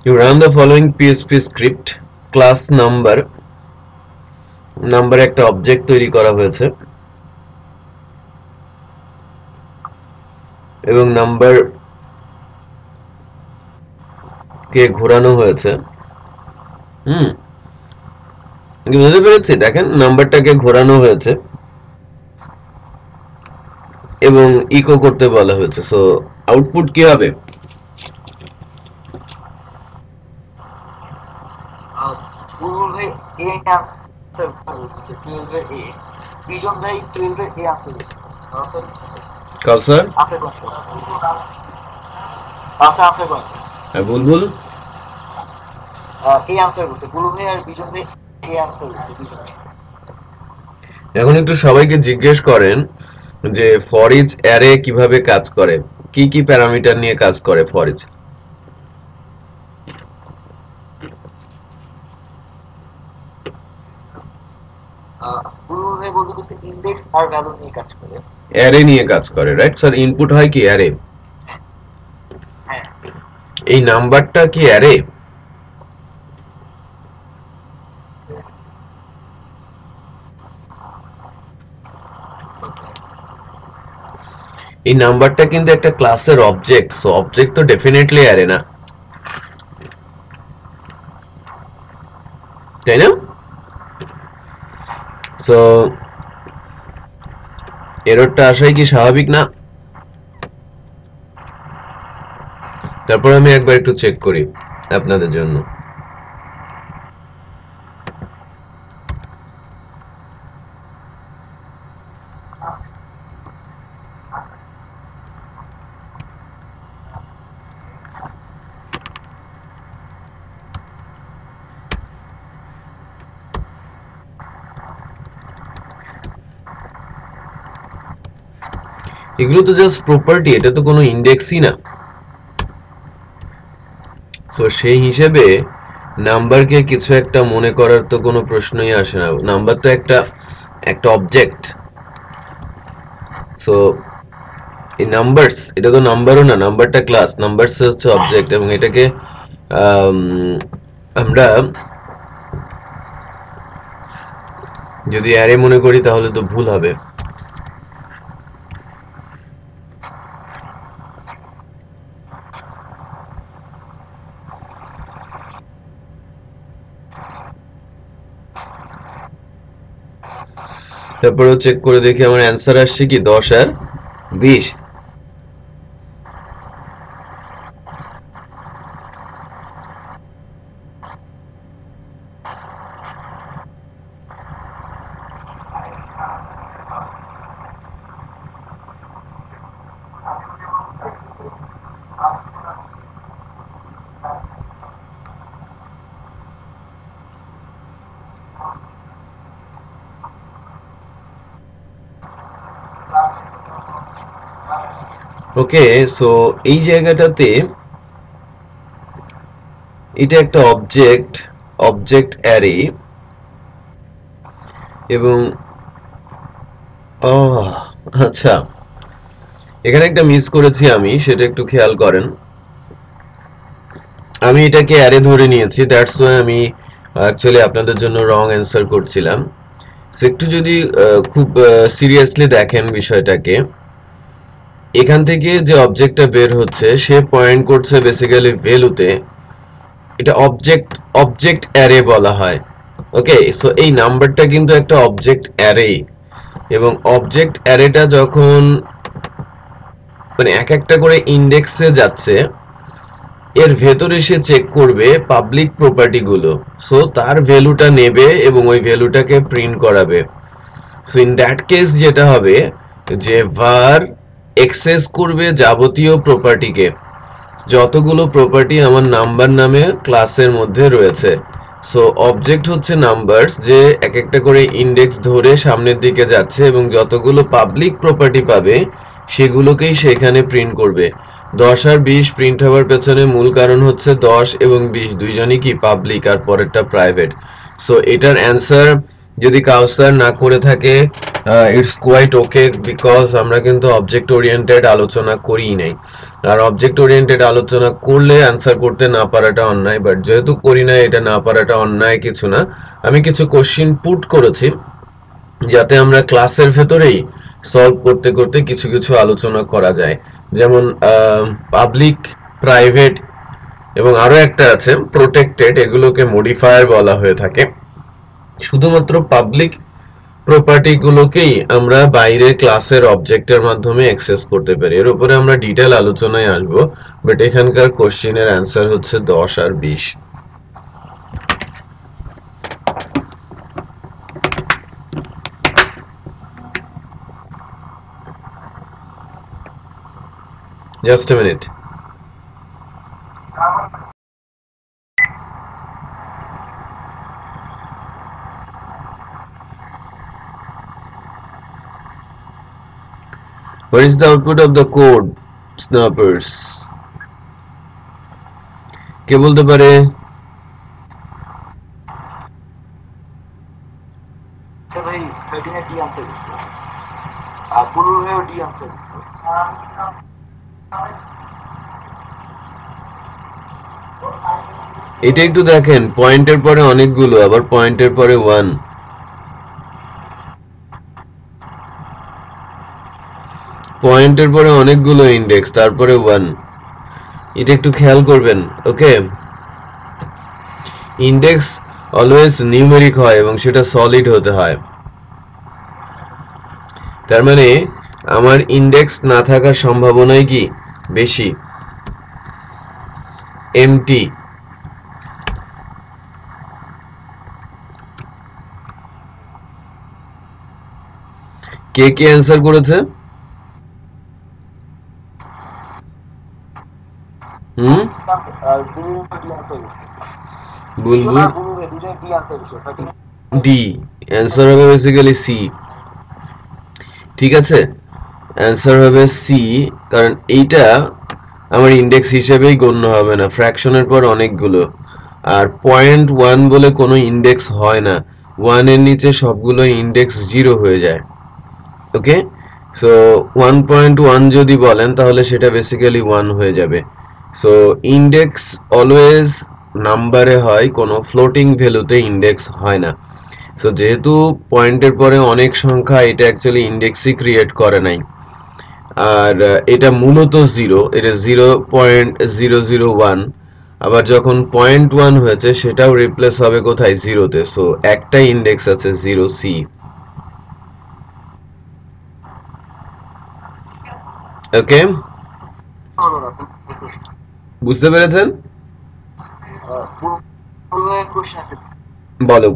You run the following PHP script. Class number একটা object তৈরি করা হয়েছে এবং number কে ঘোরানো হয়েছে। বুঝতে পেরেছি? দেখেন, নাম্বারটাকে ঘোরানো হয়েছে এবং ইকো করতে বলা হয়েছে। সো আউটপুট কি হবে? Bulbul may A answer 12 A. Vision may 12 A answer. Kawsar Answer করেন। Kausar answer করেন। আর বুলবুল A answer করছে। Bulbul may R Vision may A answer করছে। এখন একটু সবাইকে জিজ্ঞেস করেন যে ফর ইচ অ্যারে কিভাবে কাজ করে, কি কি প্যারামিটার নিয়ে কাজ করে ফর ইচ। Bulbul may বলতে বলছে ইন্ডেক্স আর ভ্যালু নিয়ে কাজ করে। অ্যারে নিয়ে কাজ করে, রাইট স্যার? ইনপুট হয় কি অ্যারে? হ্যাঁ। এই নাম্বারটা কি অ্যারে? এই নাম্বারটা কিন্তু একটা ক্লাসের অবজেক্ট, সো অবজেক্ট তো ডেফিনেটলি অ্যারে না, তাই না? সো এররটা আসাই কি স্বাভাবিক না? তারপর আমি একবার একটু চেক করি আপনাদের জন্য। এগুলো তো জাস্ট প্রপার্টি, এটা তো কোনো ইন্ডেক্সই না। সো সেই হিসেবে নাম্বারকে কিছু একটা মনে করার তো কোনো প্রশ্নই আসে না। নাম্বার তো একটা অবজেক্ট। সো এই নাম্বারস, এটা তো নাম্বারও না, নাম্বারটা ক্লাস, নাম্বারস হচ্ছে অবজেক্ট, এবং এটাকে আমরা যদি অ্যারে মনে করি তাহলে তো ভুল হবে। তারপরেও চেক করে দেখি আমার অ্যান্সার আসছে কি 10 আর 20। ওকে, সো এই জায়গাটাতে এটা একটা অবজেক্ট অ্যারে, এবং আচ্ছা, এখানে একটা মিস করেছি আমি, সেটা একটু খেয়াল করেন। আমি এটাকে অ্যারে ধরে নিয়েছি, দ্যাটস ওয়াই আমি অ্যাকচুয়ালি আপনাদের জন্য রং অ্যান্সার করছিলাম। সো একটু যদি খুব সিরিয়াসলি দেখেন বিষয়টাকে, এখান থেকে যে অবজেক্টটা বের হচ্ছে সে পয়েন্ট করছে বেসিক্যালি ভ্যালুতে। এটা অবজেক্ট অ্যারে বলা হয়। ওকে, সো এই নাম্বারটা কিন্তু একটা অবজেক্ট অ্যারে, এবং অবজেক্ট অ্যারেটা যখন মানে এক একটা করে ইন্ডেক্সে যাচ্ছে, এর ভেতরে সে চেক করবে পাবলিক প্রপার্টি গুলো। সো তার ভ্যালুটা নেবে এবং ওই ভ্যালুটাকে প্রিন্ট করাবে। সো ইন দ্যাট কেস যেটা হবে যে var এক্সেস করবে যাবতীয় প্রপার্টিকে, যতগুলো প্রপার্টি আমার নাম্বার নামে ক্লাসের মধ্যে রয়েছে। সো অবজেক্ট হচ্ছে নাম্বারস, যে এক একটা করে ইন্ডেক্স ধরে সামনের দিকে যাচ্ছে এবং যতগুলো পাবলিক প্রপার্টি পাবে সেগুলোকেই সেখানে প্রিন্ট করবে। 10 আর 20 প্রিন্ট হওয়ার পেছনে মূল কারণ হচ্ছে 10 এবং 20 দুইজনই কি পাবলিক আর পরেরটা প্রাইভেট। সো এটার অ্যান্সার যদি কাউসার না করে থাকে ইটস কোয়াইট ওকে, বিকজ আমরা কিন্তু অবজেক্ট ওরিয়েন্টেড আলোচনা করিই নাই। আর অবজেক্ট ওরিয়েন্টেড আলোচনা করলে অ্যান্সার করতে না পারাটা অন্যায়, বাট যেহেতু করি না, এটা না পারাটা অন্যায় কিছু না। আমি কিছু কোশ্চিন পুট করেছি যাতে আমরা ক্লাসের ভেতরেই সলভ করতে করতে কিছু কিছু আলোচনা করা যায়। যেমন পাবলিক, প্রাইভেট এবং আরো একটা আছে প্রোটেক্টেড, এগুলোকে মডিফায়ার বলা হয়ে থাকে। শুধুমাত্র পাবলিক প্রপার্টি গুলোকেই আমরা বাইরের ক্লাসের অবজেক্টের মাধ্যমে অ্যাক্সেস করতে পারি। এর উপরে আমরা ডিটেল আলোচনায় আসবো, বাট এখানকার কোশ্চেনের অ্যান্সার হচ্ছে 10 আর 20। Just a minute. What is the output of the code, snappers? কে বলতে পারে? ভাই 13 এর ডি আনসার দিছে, আর 15 এর ডি আনসার দিছে। এটা একটু দেখেন, পয়েন্টের পরে অনেকগুলো, আবার পয়েন্টের পরে 1, পয়েন্টের পরে অনেকগুলো ইন্ডেক্স, তারপরে 1। এটা একটু খেয়াল করবেন। ওকে, ইন্ডেক্স অলওয়েজ নিউমেরিক হয় এবং সেটা সলিড হতে হয়। তার মানে আমার ইন্ডেক্স না থাকার সম্ভাবনাই কি বেশি? এমটি। কে কে অ্যান্সার করেছে? বুলবুল ডি, অ্যান্সার হবে বেসিক্যালি সি। ঠিক আছে, অ্যান্সার হবে সি, কারণ এইটা আমার ইন্ডেক্স হিসেবেই গণ্য হবে না, ফ্র্যাকশনের পর অনেকগুলো। আর 0.1 বলে কোনো ইন্ডেক্স হয় না, 1 এর নিচে সবগুলো ইন্ডেক্স 0 হয়ে যায়। ওকে, সো 1.1 যদি বলেন তাহলে সেটা বেসিক্যালি 1 হয়ে যাবে। সো ইন্ডেক্স অলওয়েজ নাম্বারে হয়, কোনো ফ্লোটিং ভ্যালুতে ইন্ডেক্স হয় না। সো যেহেতু পয়েন্টের পরে অনেক সংখ্যা, এটা অ্যাকচুয়ালি ইন্ডেক্সই ক্রিয়েট করে নাই। আর এটা মূলত 0, এটা 0.001। আবার যখন 0.1 হয়েছে সেটাও রিপ্লেস হবে কোথায়? 0-তে। সো একটা ইন্ডেক্স আছে 0C। ওকে, বুঝতে পেরেছেন? বলো।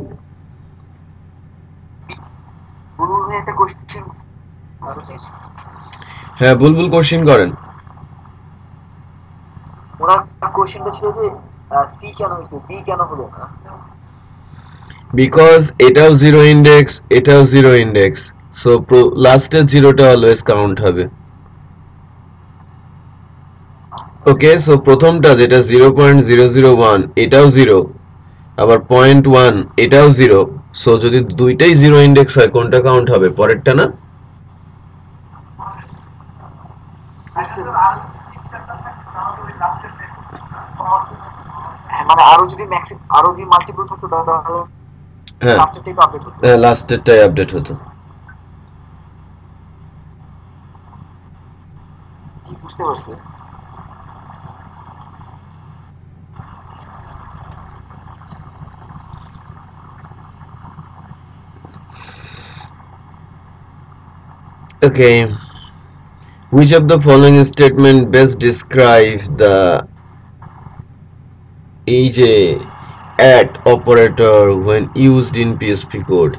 হ্যাঁ, বুলবুল কোশ্চেন করেন। ওনার কোশ্চেনটা ছিল যে সি কেন হয়েছে, বি কেন হলো না? বিকজ এটাও 0 ইন্ডেক্স, এটাও 0 ইন্ডেক্স, সো লাস্টের 0টা অলওয়েজ কাউন্ট হবে। ওকে, সো প্রথমটা যেটা 0.001 এটাও 0, আবার 0.1 এটাও 0। সো যদি দুইটাই 0 ইন্ডেক্স হয় কোনটা কাউন্ট হবে? পরেরটা না? মানে আরো যদি আরো যদি মাল্টিপল থাকতো তাহলে হ্যাঁ লাস্টেরটাই তো আপডেট হতো। হ্যাঁ, লাস্টেরটাই আপডেট হতো। কি বুঝতে পারছি। Okay, which of the following statement best describe the এই যে at operator when used in PHP code?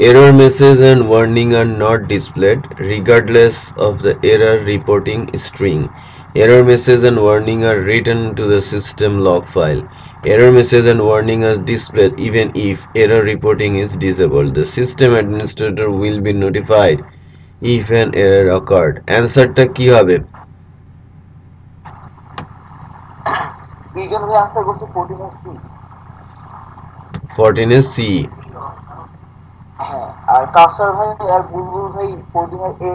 Error message and warning are not displayed regardless of the error reporting string. Error message and warning are written to the system log file. Error message and warning are displayed even if error reporting is disabled. The system administrator will be notified if an error occurred. Answer টা কি হবে? বিজন ভাই answer করছে 14 C. 14 is C. হ্যাঁ, আর কাউসার ভাই আর বুলবুল ভাই 14 A.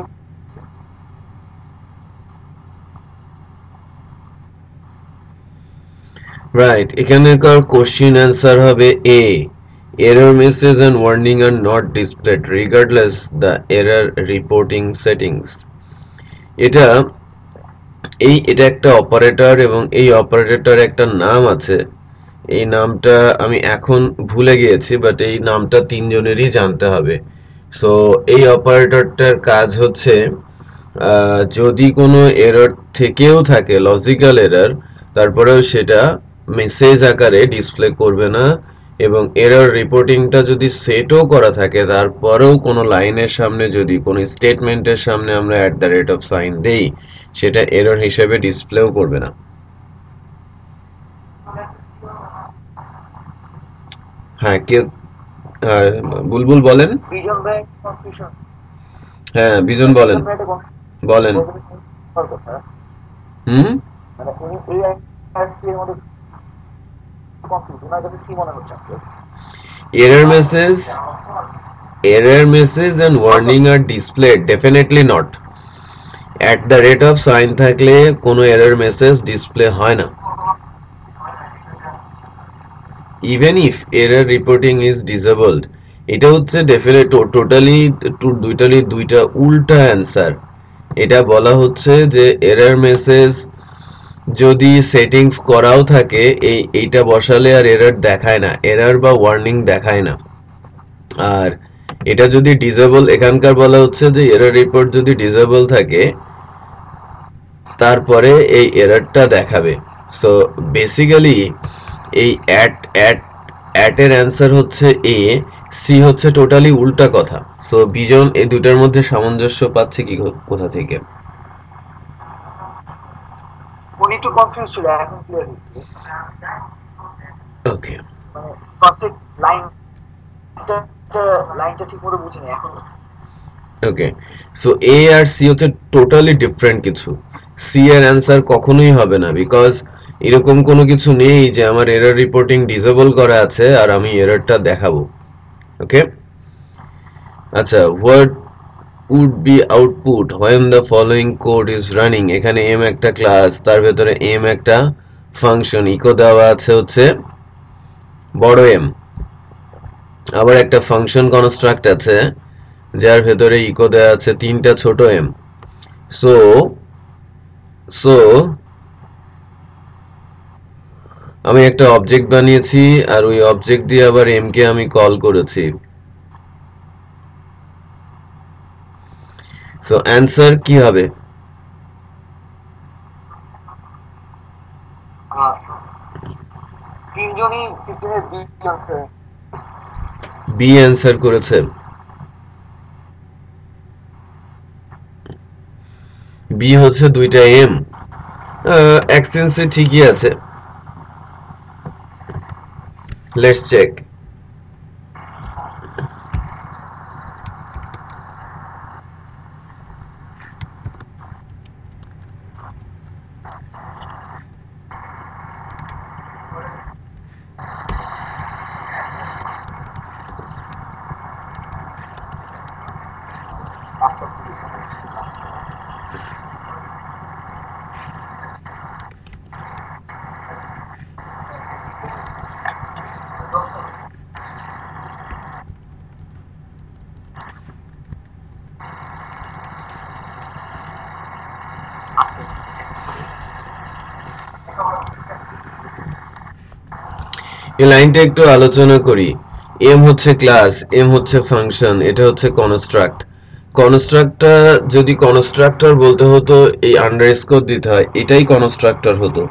Right, এখানকার question answer হবে A. Error message and warning are not displayed regardless the error reporting settings. এটা এটা একটা অপারেটর এবং এই অপারেটর একটা নাম আছে। এই নামটা আমি এখন ভুলে গিয়েছি, বাট এই নামটা তিনজনেরই জানতে হবে। সো এই অপারেটরটার কাজ হচ্ছে যদি কোনো এরর থেকেও থাকে, লজিক্যাল এরর, তারপরেও সেটা মেসেজ আকারে ডিসপ্লে করবে না, এবং এরর রিপোর্টিংটা যদি সেটও করা থাকে তারপরেও কোনো লাইনের সামনে যদি কোনো স্টেটমেন্টের সামনে আমরা @সাইন দেই, সেটা এরর হিসেবে ডিসপ্লেও করবে না। হ্যাঁ, কেউ বুলবুল বলেন। বিজন ভাই কনফিউশন। হ্যাঁ, বিজন বলেন বলেন। হুম, মানে উনি এই আর সি এর মধ্যে কনফিউজ, ওনার কাছে সি মনে হচ্ছে। error message and warning are displayed, definitely not. @sign থাকলে কোনো এরর মেসেজ ডিসপ্লে হয় না। even if error reporting is disabled, এটা হচ্ছে দুইটা উল্টা অ্যান্সার। এটা বলা হচ্ছে যে এরর মেসেজ যদি সেটিংস করাও থাকে এইটা বসালে আর এরর দেখায় না, এরর বা ওয়ার্নিং দেখায় না। আর এটা যদি ডিসেবল, এখানকার বলা হচ্ছে যে এরর রিপোর্ট যদি ডিসেবল থাকে তারপরে এই এররটা দেখাবে। সো বেসিক্যালি এই অ্যাট এর অ্যান্সার হচ্ছে এ, সি হচ্ছে টোটালি উল্টা কথা। সো বিজন এই দুটার মধ্যে সামঞ্জস্য পাচ্ছে কি কোথা থেকে? উনি একটু কনফিউজ ছিল, এখন ক্লিয়ার হয়েছে। ওকে, মানে ফার্স্টে লাইনটা ঠিক মতো বুঝিনি এখন। ওকে, সো এ আর সি হচ্ছে টোটালি ডিফারেন্ট কিছু। সি এর অ্যান্সার কখনোই হবে না, বিকজ এরকম কোনো কিছু নেই যে আমার এরর রিপোর্টিং ডিসেবল করা আছে আর আমি এররটা দেখাবো। ওকে, আচ্ছা, what would be output when the following code is running? এখানে m একটা ক্লাস, তার ভেতরে m একটা ফাংশন, ইকো দেওয়া আছে হচ্ছে বড় m, আবার একটা ফাংশন কনস্ট্রাক্ট আছে যার ভেতরে ইকো দেওয়া আছে তিনটা ছোট m। সো সো আমি একটা অবজেক্ট বানিয়েছি আর ওই অবজেক্ট দিয়ে আবার m কে আমি কল করেছি। সো অ্যান্সার কি হবে? তিনজনই 15 এর বি আনসার। বি অ্যান্সার করেছে। বি হচ্ছে দুইটা এম। অ্যাকসেন্সে ঠিকই আছে, লেটস চেক। এই লাইনটা একটু আলোচনা করি। এম হচ্ছে ক্লাস, এম হচ্ছে ফাংশন, এটা হচ্ছে কনস্ট্রাক্ট। কনস্ট্রাক্টটা যদি কনস্ট্রাক্টর বলতে হতো এই আন্ডারস্কোর দিতে হয়, এটাই কনস্ট্রাক্টর হতো।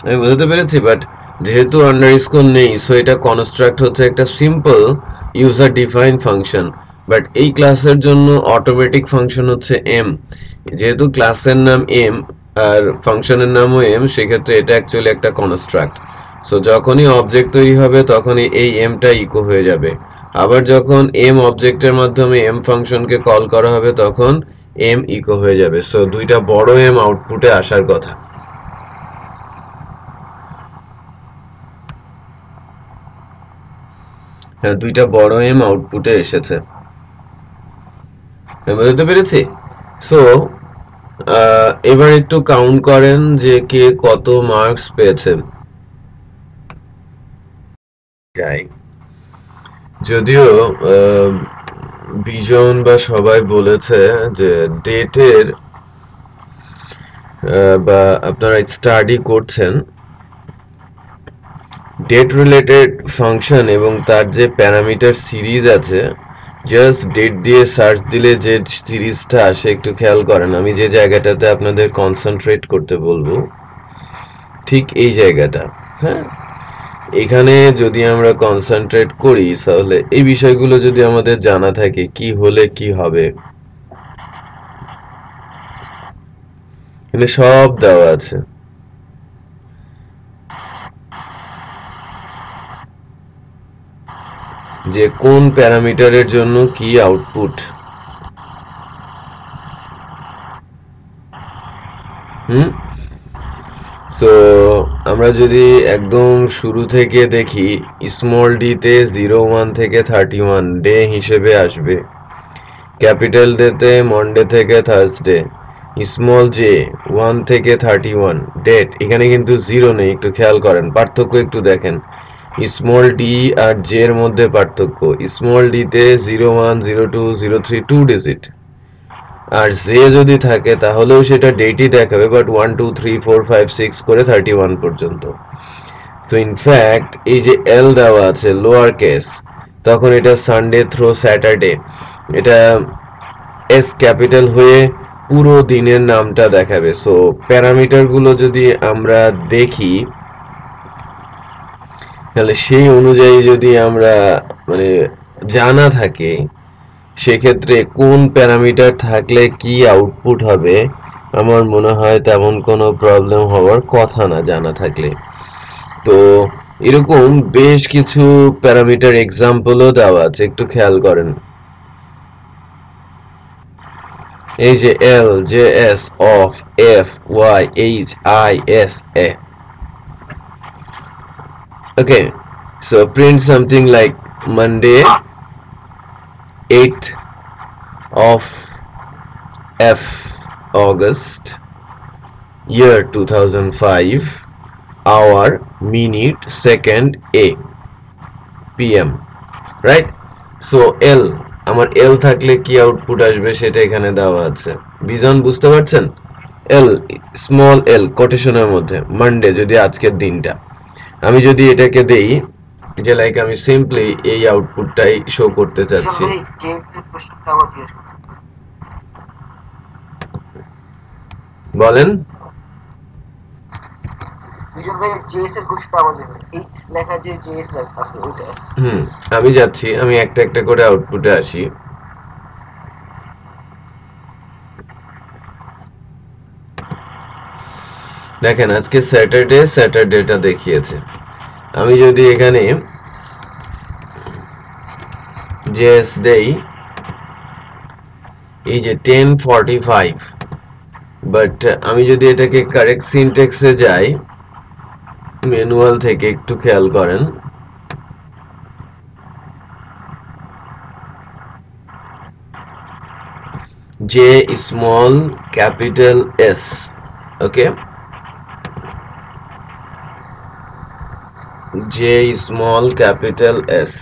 আমি বুঝতে পেরেছি, বাট যেহেতু আন্ডারস্কোর নেই, সো এটা কনস্ট্রাক্ট হচ্ছে একটা simple user define function. But এই ক্লাসের জন্য অটোমেটিক ফাংশন হচ্ছে এম। যেহেতু ক্লাসের নাম এম আর ফাংশনের নামও এম, সেক্ষেত্রে এটা অ্যাকচুয়ালি একটা কনস্ট্রাক্ট। সো যখনই অবজেক্ট তৈরি হবে তখনই এই এমটা ইকো হয়ে যাবে। আবার যখন এম অবজেক্টের মাধ্যমে এম ফাংশনকে কল করা হবে তখন এম ইকো হয়ে যাবে। সো দুইটা বড় এম আউটপুটে আসার কথা। হ্যাঁ, দুইটা বড় এম আউটপুটে এসেছে। বুঝতে পেরেছি। সো এবার একটু কাউন্ট করেন যে কে কত মার্কস পেয়েছে। যাই, যদিও বিজন বা সবাই বলেছে যে ডেটের বা আপনারা স্টাডি করছেন ডেট রিলেটেড ফাংশন এবং তার যে প্যারামিটার সিরিজ আছে, জাস্ট ডেট দিয়ে সার্চ দিলে যে সিরিজটা আসে একটু খেয়াল করেন। আমি যে জায়গাটাতে আপনাদের কনসেন্ট্রেট করতে বলবো ঠিক এই জায়গাটা। হ্যাঁ, এখানে যদি আমরা কনসেন্ট্রেট করি তাহলে এই বিষয়গুলো যদি আমাদের জানা থাকে কি হলে কি হবে, এখানে সব দেওয়া আছে। যে কোন প্যারামিটারের জন্য কি আউটপুট। সো আমরা যদি একদম শুরু থেকে দেখি, স্মল ডিতে 01 থেকে 31 ডে হিসেবে আসবে, ক্যাপিটাল ডেতে মন্ডে থেকে থার্সডে, স্মল জে 1 থেকে 31 ডেট। এখানে কিন্তু জিরো নেই, একটু খেয়াল করেন, পার্থক্য একটু দেখেন। স্মল ডি আর জে এর মধ্যে পার্থক্য, স্মল ডিতে 01 02 03 2 ডিজিট, আর জে যদি থাকে তাহলেও সেটা ডেটই দেখাবে, বাট 1 2 3 4 5 6 করে 31 পর্যন্ত। সো ইনফ্যাক্ট এই যে এল দেওয়া আছে লোয়ার কেস, তখন এটা সানডে থ্রো স্যাটারডে, এটা এস ক্যাপিটাল হয়ে পুরো দিনের নামটা দেখাবে। সো প্যারামিটারগুলো যদি আমরা দেখি তাহলে সেই অনুযায়ী যদি আমরা মানে জানা থাকে, সেক্ষেত্রে কোন প্যারামিটার থাকলে কি আউটপুট হবে আমার মনে হয় তেমন কোনো প্রবলেম হওয়ার কথা না জানা থাকলে। তো এরকম বেশ কিছু প্যারামিটার এক্সাম্পলও দেওয়া আছে, একটু খেয়াল করেন। এই যে L, J S, of, F, Y, H, I, S, A. Okay, so print something like Monday 8th of F August year 2005 hour minute second a pm, right? So L, আমার এল থাকলে কি আউটপুট আসবে সেটা এখানে দেওয়া আছে। বিজন বুঝতে পারছেন? এল, স্মল এল কোটেশনের মধ্যে, মানডে যদি আজকের দিনটা, আমি যদি এটাকে দেই যে লাইক আমি সিম্পলি এই আউটপুটটাই শো করতে চাচ্ছি। বলেন। আমি যাচ্ছি, আমি একটা একটা করে আউটপুটে আসি। দেখেন আজকে স্যাটারডে, স্যাটারডেটা দেখিয়েছে। আমি যদি এখানে জেএস দেই, এই যে 10:45, বাট আমি যদি এটাকে কারেক্ট সিনট্যাক্সে যাই ম্যানুয়াল থেকে, একটু খেয়াল করেন, J small capital S, okay, J small capital S,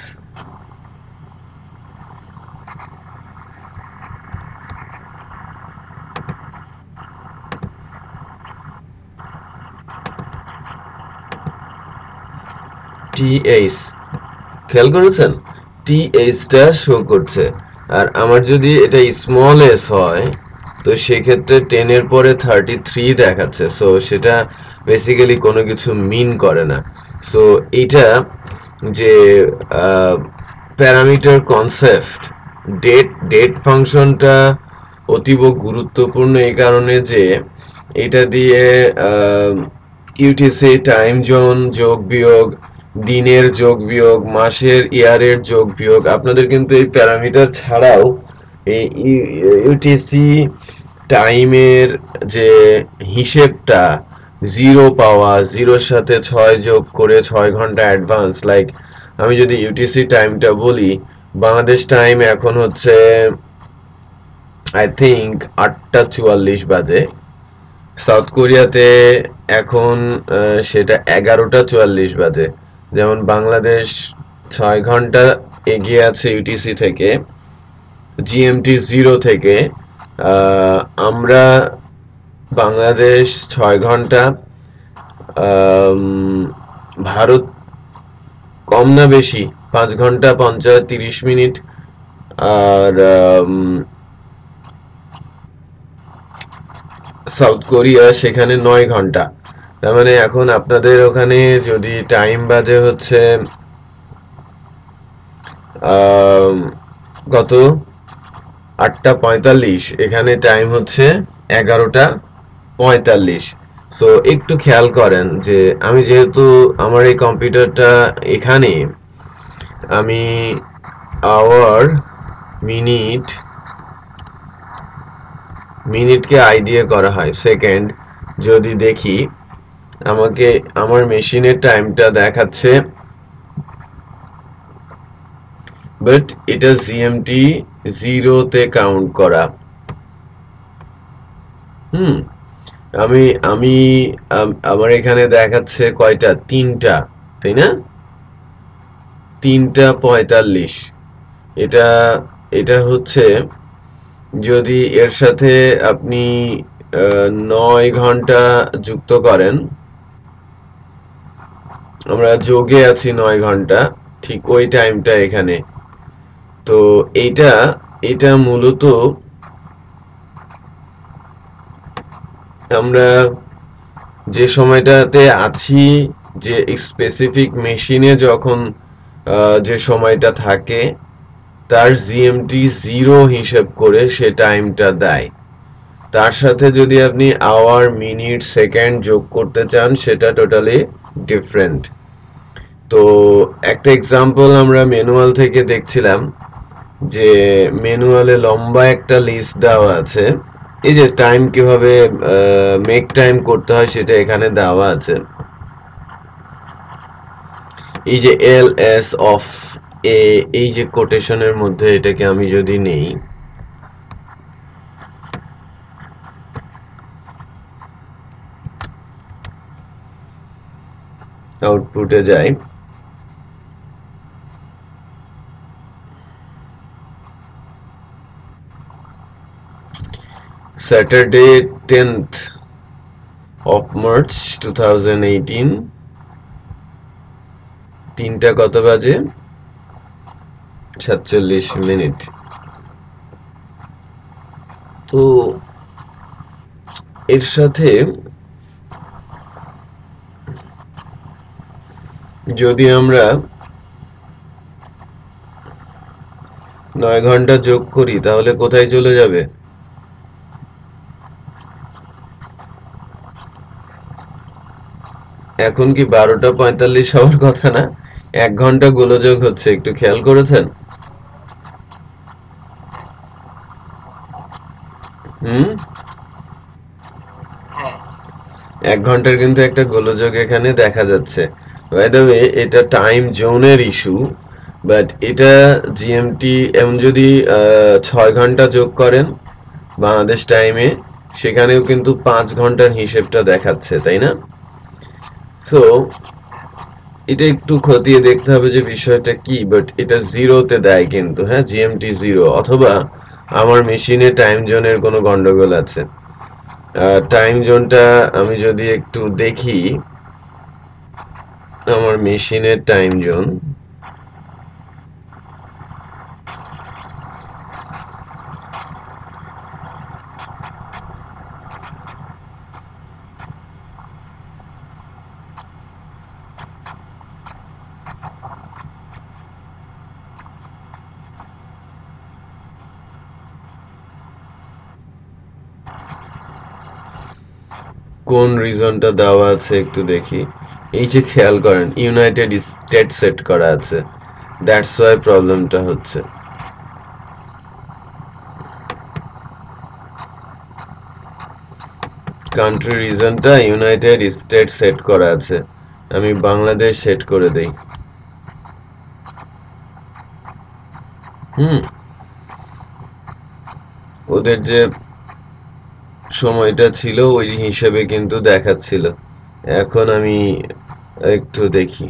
TH খেয়াল করেছেন, TH-টা শো করছে। আর আমার যদি এটা স্মল s হয় তো সেক্ষেত্রে 10 এর পরে 33 দেখাচ্ছে। সো সেটা বেসিক্যালি কোনো কিছু মিন করে না। সো এটা যে প্যারামিটার কনসেপ্ট, ডেট ফাংশনটা অতীব গুরুত্বপূর্ণ এই কারণে যে এটা দিয়ে ইউটিসি টাইম জোন যোগ বিয়োগ, দিনের যোগ বিয়োগ, মাসের ইয়ারের যোগ বিয়োগ, আপনাদের কিন্তু এই প্যারামিটার ছাড়াও এই ইউটিসি টাইমের যে হিসেবটা জিরো পাওয়া, জিরোর সাথে 6 যোগ করে 6 ঘন্টা অ্যাডভান্স, লাইক আমি যদি ইউটিসি টাইমটা বলি, বাংলাদেশ টাইম এখন হচ্ছে আই থিঙ্ক 8:44 বাজে, সাউথ কোরিয়াতে এখন সেটা 11:44 বাজে। যেমন বাংলাদেশ 6 ঘন্টা এগিয়ে আছে ইউটিসি থেকে, জিএমটি 0 থেকে। আমরা বাংলাদেশ 6 ঘন্টা, ভারত কম না বেশি 5 ঘন্টা 30 মিনিট, আর সাউথ কোরিয়া সেখানে 9 ঘন্টা। তার মানে এখন আপনাদের ওখানে যদি টাইম বাজে হচ্ছে কত 8:45, এখানে টাইম হচ্ছে 11:45। সো একটু খেয়াল করেন যে আমি যেহেতু আমার এই কম্পিউটারটা এখানে, আমি আওয়ার, মিনিটকে আই দিয়ে করা হয়, সেকেন্ড যদি দেখি আমাকে আমার মেশিনের টাইমটা দেখাচ্ছে, বাট এটা জিএমটি 0-তে কাউন্ট করা। আমি আমি আমার এখানে দেখাচ্ছে কয়টা, 3টা, তাই না? 3:45। এটা এটা হচ্ছে যদি এর সাথে আপনি 9 ঘন্টা যুক্ত করেন, আমরা যোগে আছি 9 ঘন্টা, ঠিক ওই টাইমটা এখানে। তো এটা মূলত আমরা যে সময়টাতে আছি, যে স্পেসিফিক মেশিনে যখন যে সময়টা থাকে তার জিএমটি 0 হিসেব করে সে টাইমটা দেয়। তার সাথে যদি আপনি আওয়ার, মিনিট, সেকেন্ড যোগ করতে চান সেটা টোটালি ডিফারেন্ট। তো একটা এক্সাম্পল আমরা ম্যানুয়াল থেকে দেখছিলাম, যে ম্যানুয়ালে লম্বা একটা লিস্ট দেওয়া আছে, এই যে টাইম কিভাবে মেক টাইম করতে হয় সেটা এখানে দেওয়া আছে। এই যে এল এস অফ এ, এই যে কোটেশনের মধ্যে এটাকে আমি যদি নেই, আউটপুটে যাই, স্যাটারডে 10th of March 2018, 3টা কত বাজে, 47 মিনিট। তো এর সাথে যদি আমরা 9 ঘন্টা যোগ করি তাহলে কোথায় চলে যাবে? এখন কি 12:45 হওয়ার কথা না? 1 ঘন্টা গোলযোগ হচ্ছে, একটু খেয়াল করেছেন? 1 ঘন্টার কিন্তু একটা গোলযোগ এখানে দেখা যাচ্ছে। বাই দ্য ওয়ে, এটা টাইম জোনের ইস্যু, বাট এটা জিএমটি এমন যদি 6 ঘন্টা যোগ করেন বাংলাদেশ টাইমে, সেখানেও কিন্তু 5 ঘন্টার হিসেবটা দেখাচ্ছে, তাই না? সো এটা একটু খতিয়ে দেখতে হবে যে বিষয়টা কি, বাট এটা 0-তে দেয় কিন্তু, হ্যাঁ, জিএমটি 0, অথবা আমার মেশিনে টাইম জোনের কোনো গন্ডগোল আছে। টাইম জোনটা আমি যদি একটু দেখি, আমার মেশিনের টাইম জোন। কোন রিজনটা দেওয়া আছে একটু দেখি। এই যে খেয়াল করেন ইউনাইটেড স্টেট সেট করা আছে, দ্যাটস ওয়াই প্রবলেমটা হচ্ছে। কান্ট্রি রিজনটা ইউনাইটেড স্টেট সেট করা আছে, আমি বাংলাদেশ সেট করে দেই। ওদের যে সময়টা ছিল ওই হিসেবে কিন্তু দেখাচ্ছিল। এখন আমি একটু দেখি।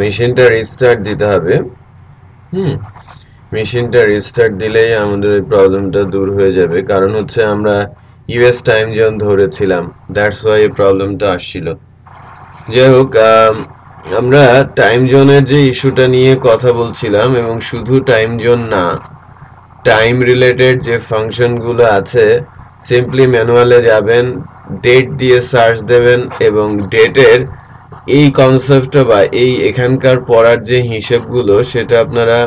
মেশিনটা রিস্টার্ট দিতে হবে। মেশিনটা রিস্টার্ট দিলেই আমাদের এই প্রবলেমটা দূর হয়ে যাবে, কারণ হচ্ছে আমরা ইউএস টাইম জোন ধরেছিলাম, দ্যাটস ওয়াই এই প্রবলেমটা আসছিল। যাই হোক, আমরা টাইম জোনের যে ইস্যুটা নিয়ে কথা বলছিলাম, এবং শুধু টাইম জোন না, টাইম রিলেটেড যে ফাংশনগুলো আছে, সিম্পলি ম্যানুয়ালে যাবেন, ডেট দিয়ে সার্চ দেবেন, এবং ডেটের এই কনসেপ্টটা বা এখানকার পড়ার যে হিসেবগুলো সেটা আপনারা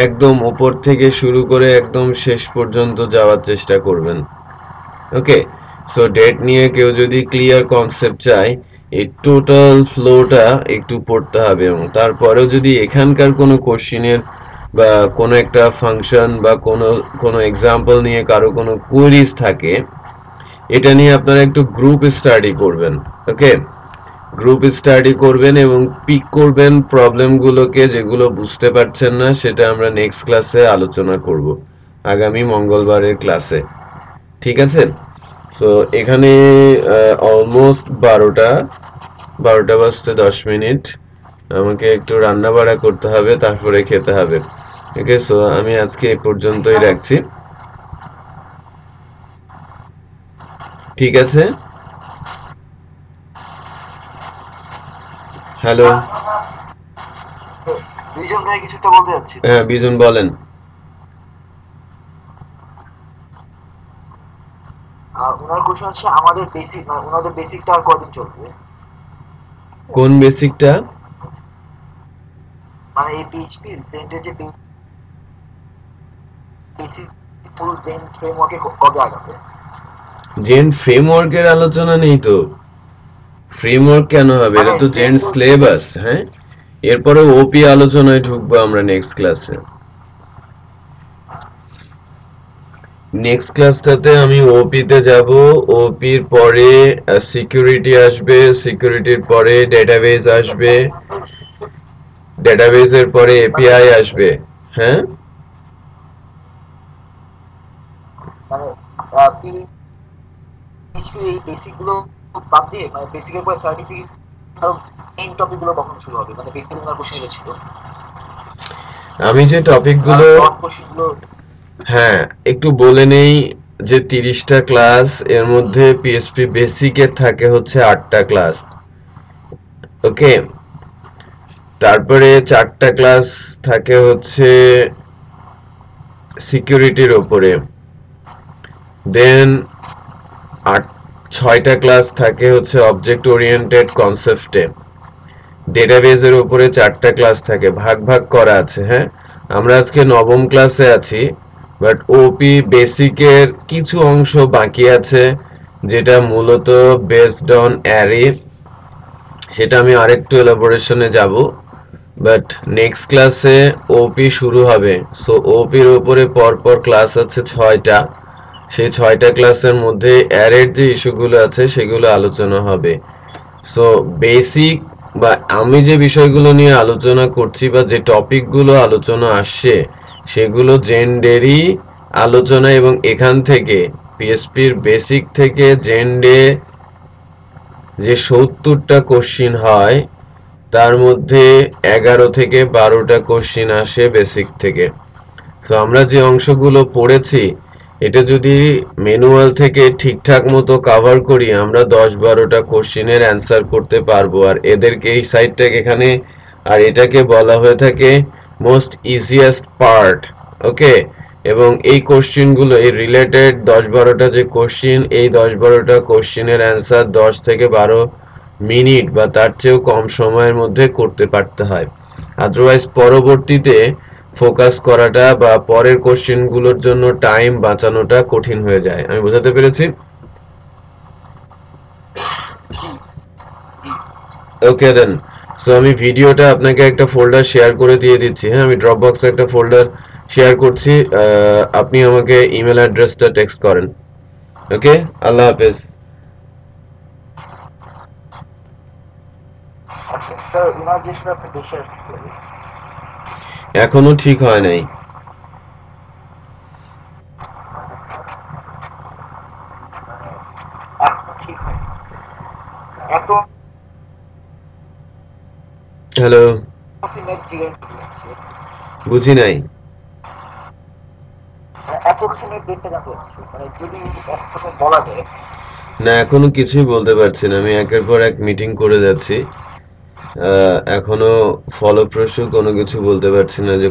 একদম উপর থেকে শুরু করে একদম শেষ পর্যন্ত যাওয়ার চেষ্টা করবেন। ওকে, সো ডেট নিয়ে কেউ যদি ক্লিয়ার কনসেপ্ট চায়, এই টোটাল ফ্লোটা একটু পড়তে হবে, এবং তারপরেও যদি এখানকার কোনো কোশ্চিনের বা কোনো একটা ফাংশন বা কোনো এক্সাম্পল নিয়ে কারো কোনো কোয়েরিজ থাকে, এটা নিয়ে আপনারা একটু গ্রুপ স্টাডি করবেন। ওকে, গ্রুপ স্টাডি করবেন এবং পিক করবেন প্রবলেমগুলোকে, যেগুলো বুঝতে পারছেন না সেটা আমরা নেক্সট ক্লাসে আলোচনা করব, আগামী মঙ্গলবারের ক্লাসে। ঠিক আছে? সো এখানে অলমোস্ট 12টা বাজতে 10 মিনিট। আমাকে একটু রান্না বাড়া করতে হবে, তারপরে খেতে হবে। ওকে, সো আমি আজকে এই পর্যন্তই রাখছি। ঠিক আছে? হ্যালো, বিজন ভাই কিছুটা বলতে যাচ্ছি। হ্যাঁ বিজন বলেন। ওনার কোশ্চেন হচ্ছে আমাদের বেসিক, ওনাদের বেসিকটা আর কদিন চলবে? কোন বেসিকটা? মানে এই পিএইচপি জেন্টের যে বেসিক ফুল জেন ফ্রেমওয়ার্কে কবে আগাবে? জেন ফ্রেমওয়ার্কের আলোচনা নেই তো। ফ্রেমওয়ার্ক কেন হবে? এটা তো জেন সিলেবাস। হ্যাঁ, এরপরে ওপি আলোচনায় ঢুকবো আমরা নেক্সট ক্লাসে। নেক্সট ক্লাসটাতে আমি ওপিতে যাব, ওপির পরে সিকিউরিটি আসবে, সিকিউরিটির পরে ডেটাবেজ আসবে, ডেটাবেজের পরে এপিআই আসবে। হ্যাঁ, মানে পিএইচপির এই বেসিকগুলো বাদ দিয়ে, মানে বেসিকের পরে সার্টিফিকেট মেইন টপিকগুলো কখন শুরু হবে? মানে বেসিক ওনার কোশ্চেন ছিল, আমি যে টপিকগুলো, কোশ্চেনগুলো হ্যাঁ একটু বলে নেই যে 30টা ক্লাস, এর মধ্যে পিএসপি বেসিকের থাকে হচ্ছে 8টা ক্লাস। ওকে, তারপরে 4টা ক্লাস থাকে হচ্ছে সিকিউরিটির ওপরে, দেন 6টা ক্লাস থাকে হচ্ছে অবজেক্ট ওরিয়েন্টেড কনসেপ্টে, ডেটাবেজের উপরে 4টা ক্লাস থাকে, ভাগ ভাগ করা আছে। হ্যাঁ, আমরা আজকে 9ম ক্লাসে আছি, বাট ওপি বেসিকের কিছু অংশ বাকি আছে, যেটা মূলত বেসড অন অ্যারে, সেটা আমি আরেকটু এলাবোরেশনে যাব, বাট নেক্সট ক্লাসে ওপি শুরু হবে। সো ওপির উপরে পরপর ক্লাস আছে 6টা, সেই 6টা ক্লাসের মধ্যে অ্যারের যে ইস্যুগুলো আছে সেগুলো আলোচনা হবে। সো বেসিক বা আমি যে বিষয়গুলো নিয়ে আলোচনা করছি বা যে টপিকগুলো আলোচনা আসছে সেগুলো জেন্ডেরই আলোচনা, এবং এখান থেকে পিএসপির বেসিক থেকে জেন্ডে যে 70টা কোশ্চিন হয়, তার মধ্যে 11 থেকে 12টা কোশ্চিন আসে বেসিক থেকে। সো আমরা যে অংশগুলো পড়েছি এটা যদি ম্যানুয়াল থেকে ঠিকঠাক মতো কভার করি আমরা 10-12টা কোশ্চিনের অ্যান্সার করতে পারবো। আর এদেরকে এই সাইডটাকে এখানে আর এটাকে বলা হয়ে থাকে মোস্ট ইজিয়েস্ট পার্ট। ওকে, এবং এই কোশ্চিনগুলো এই রিলেটেড 10-12টা যে কোশ্চিন, এই 10-12টা কোশ্চিনের অ্যান্সার 10 থেকে 12 মিনিট বা তার চেয়েও কম সময়ের মধ্যে করতে পারতে হয়। আদারওয়াইজ পরবর্তীতে ফোকাস করাটা বা পরের কোশ্চেনগুলোর জন্য টাইম বাঁচানোটা কঠিন হয়ে যায়। আমি বোঝাতে পেরেছি? ওকে দেন। সো আমি ভিডিওটা আপনাকে একটা ফোল্ডার শেয়ার করে দিয়ে দিচ্ছি। হ্যাঁ, আমি ড্রপ বক্সে একটা ফোল্ডার শেয়ার করছি। আপনি আমাকে ইমেল অ্যাড্রেসটা টেক্সট করেন। ওকে, আল্লাহ হাফেজ। আচ্ছা স্যার, ওনার যেটা আপনি দেশে এখনো ঠিক হয় নাই। ঠিক হয় এত হ্যালো, সিমেন্ট জিজ্ঞেস বুঝি নাই। অ্যাপ্রক্সিমেট ডেটটা জানতে চাচ্ছি, মানে যদি অ্যাপ্রক্সিমেট বলা যায়। না, এখনো কিছুই বলতে পারছি না। আমি একের পর এক মিটিং করে যাচ্ছি। এখনো ফলপ্রসূ কোনো কিছু বলতে পারছি না যে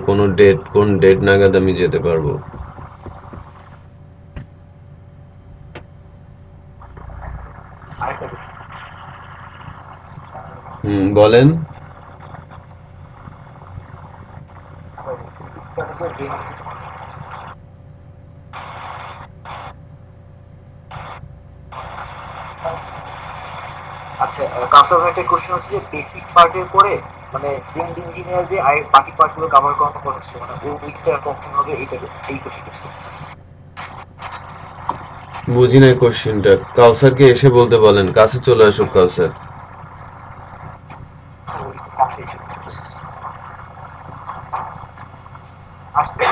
কোন ডেট নাগাদ আমি যেতে পারবো। আরেকটা বলেন। আচ্ছা, কাউসার কোশ্চেন হচ্ছে যে বেসিক পার্টের পরে মানে ব্রেন ইঞ্জিনিয়ার দিয়ে আর বাকি পার্টগুলো কভার করানোর কথা ছিল, মানে ওই উইকটা কখন হবে এইটা, এই কোশ্চেন ছিল। বুঝি নাই কোশ্চেনটা। কাউসারকে এসে বলতে বলেন, কাছে চলে আসুক কাউসার। কাছে এসে আসতে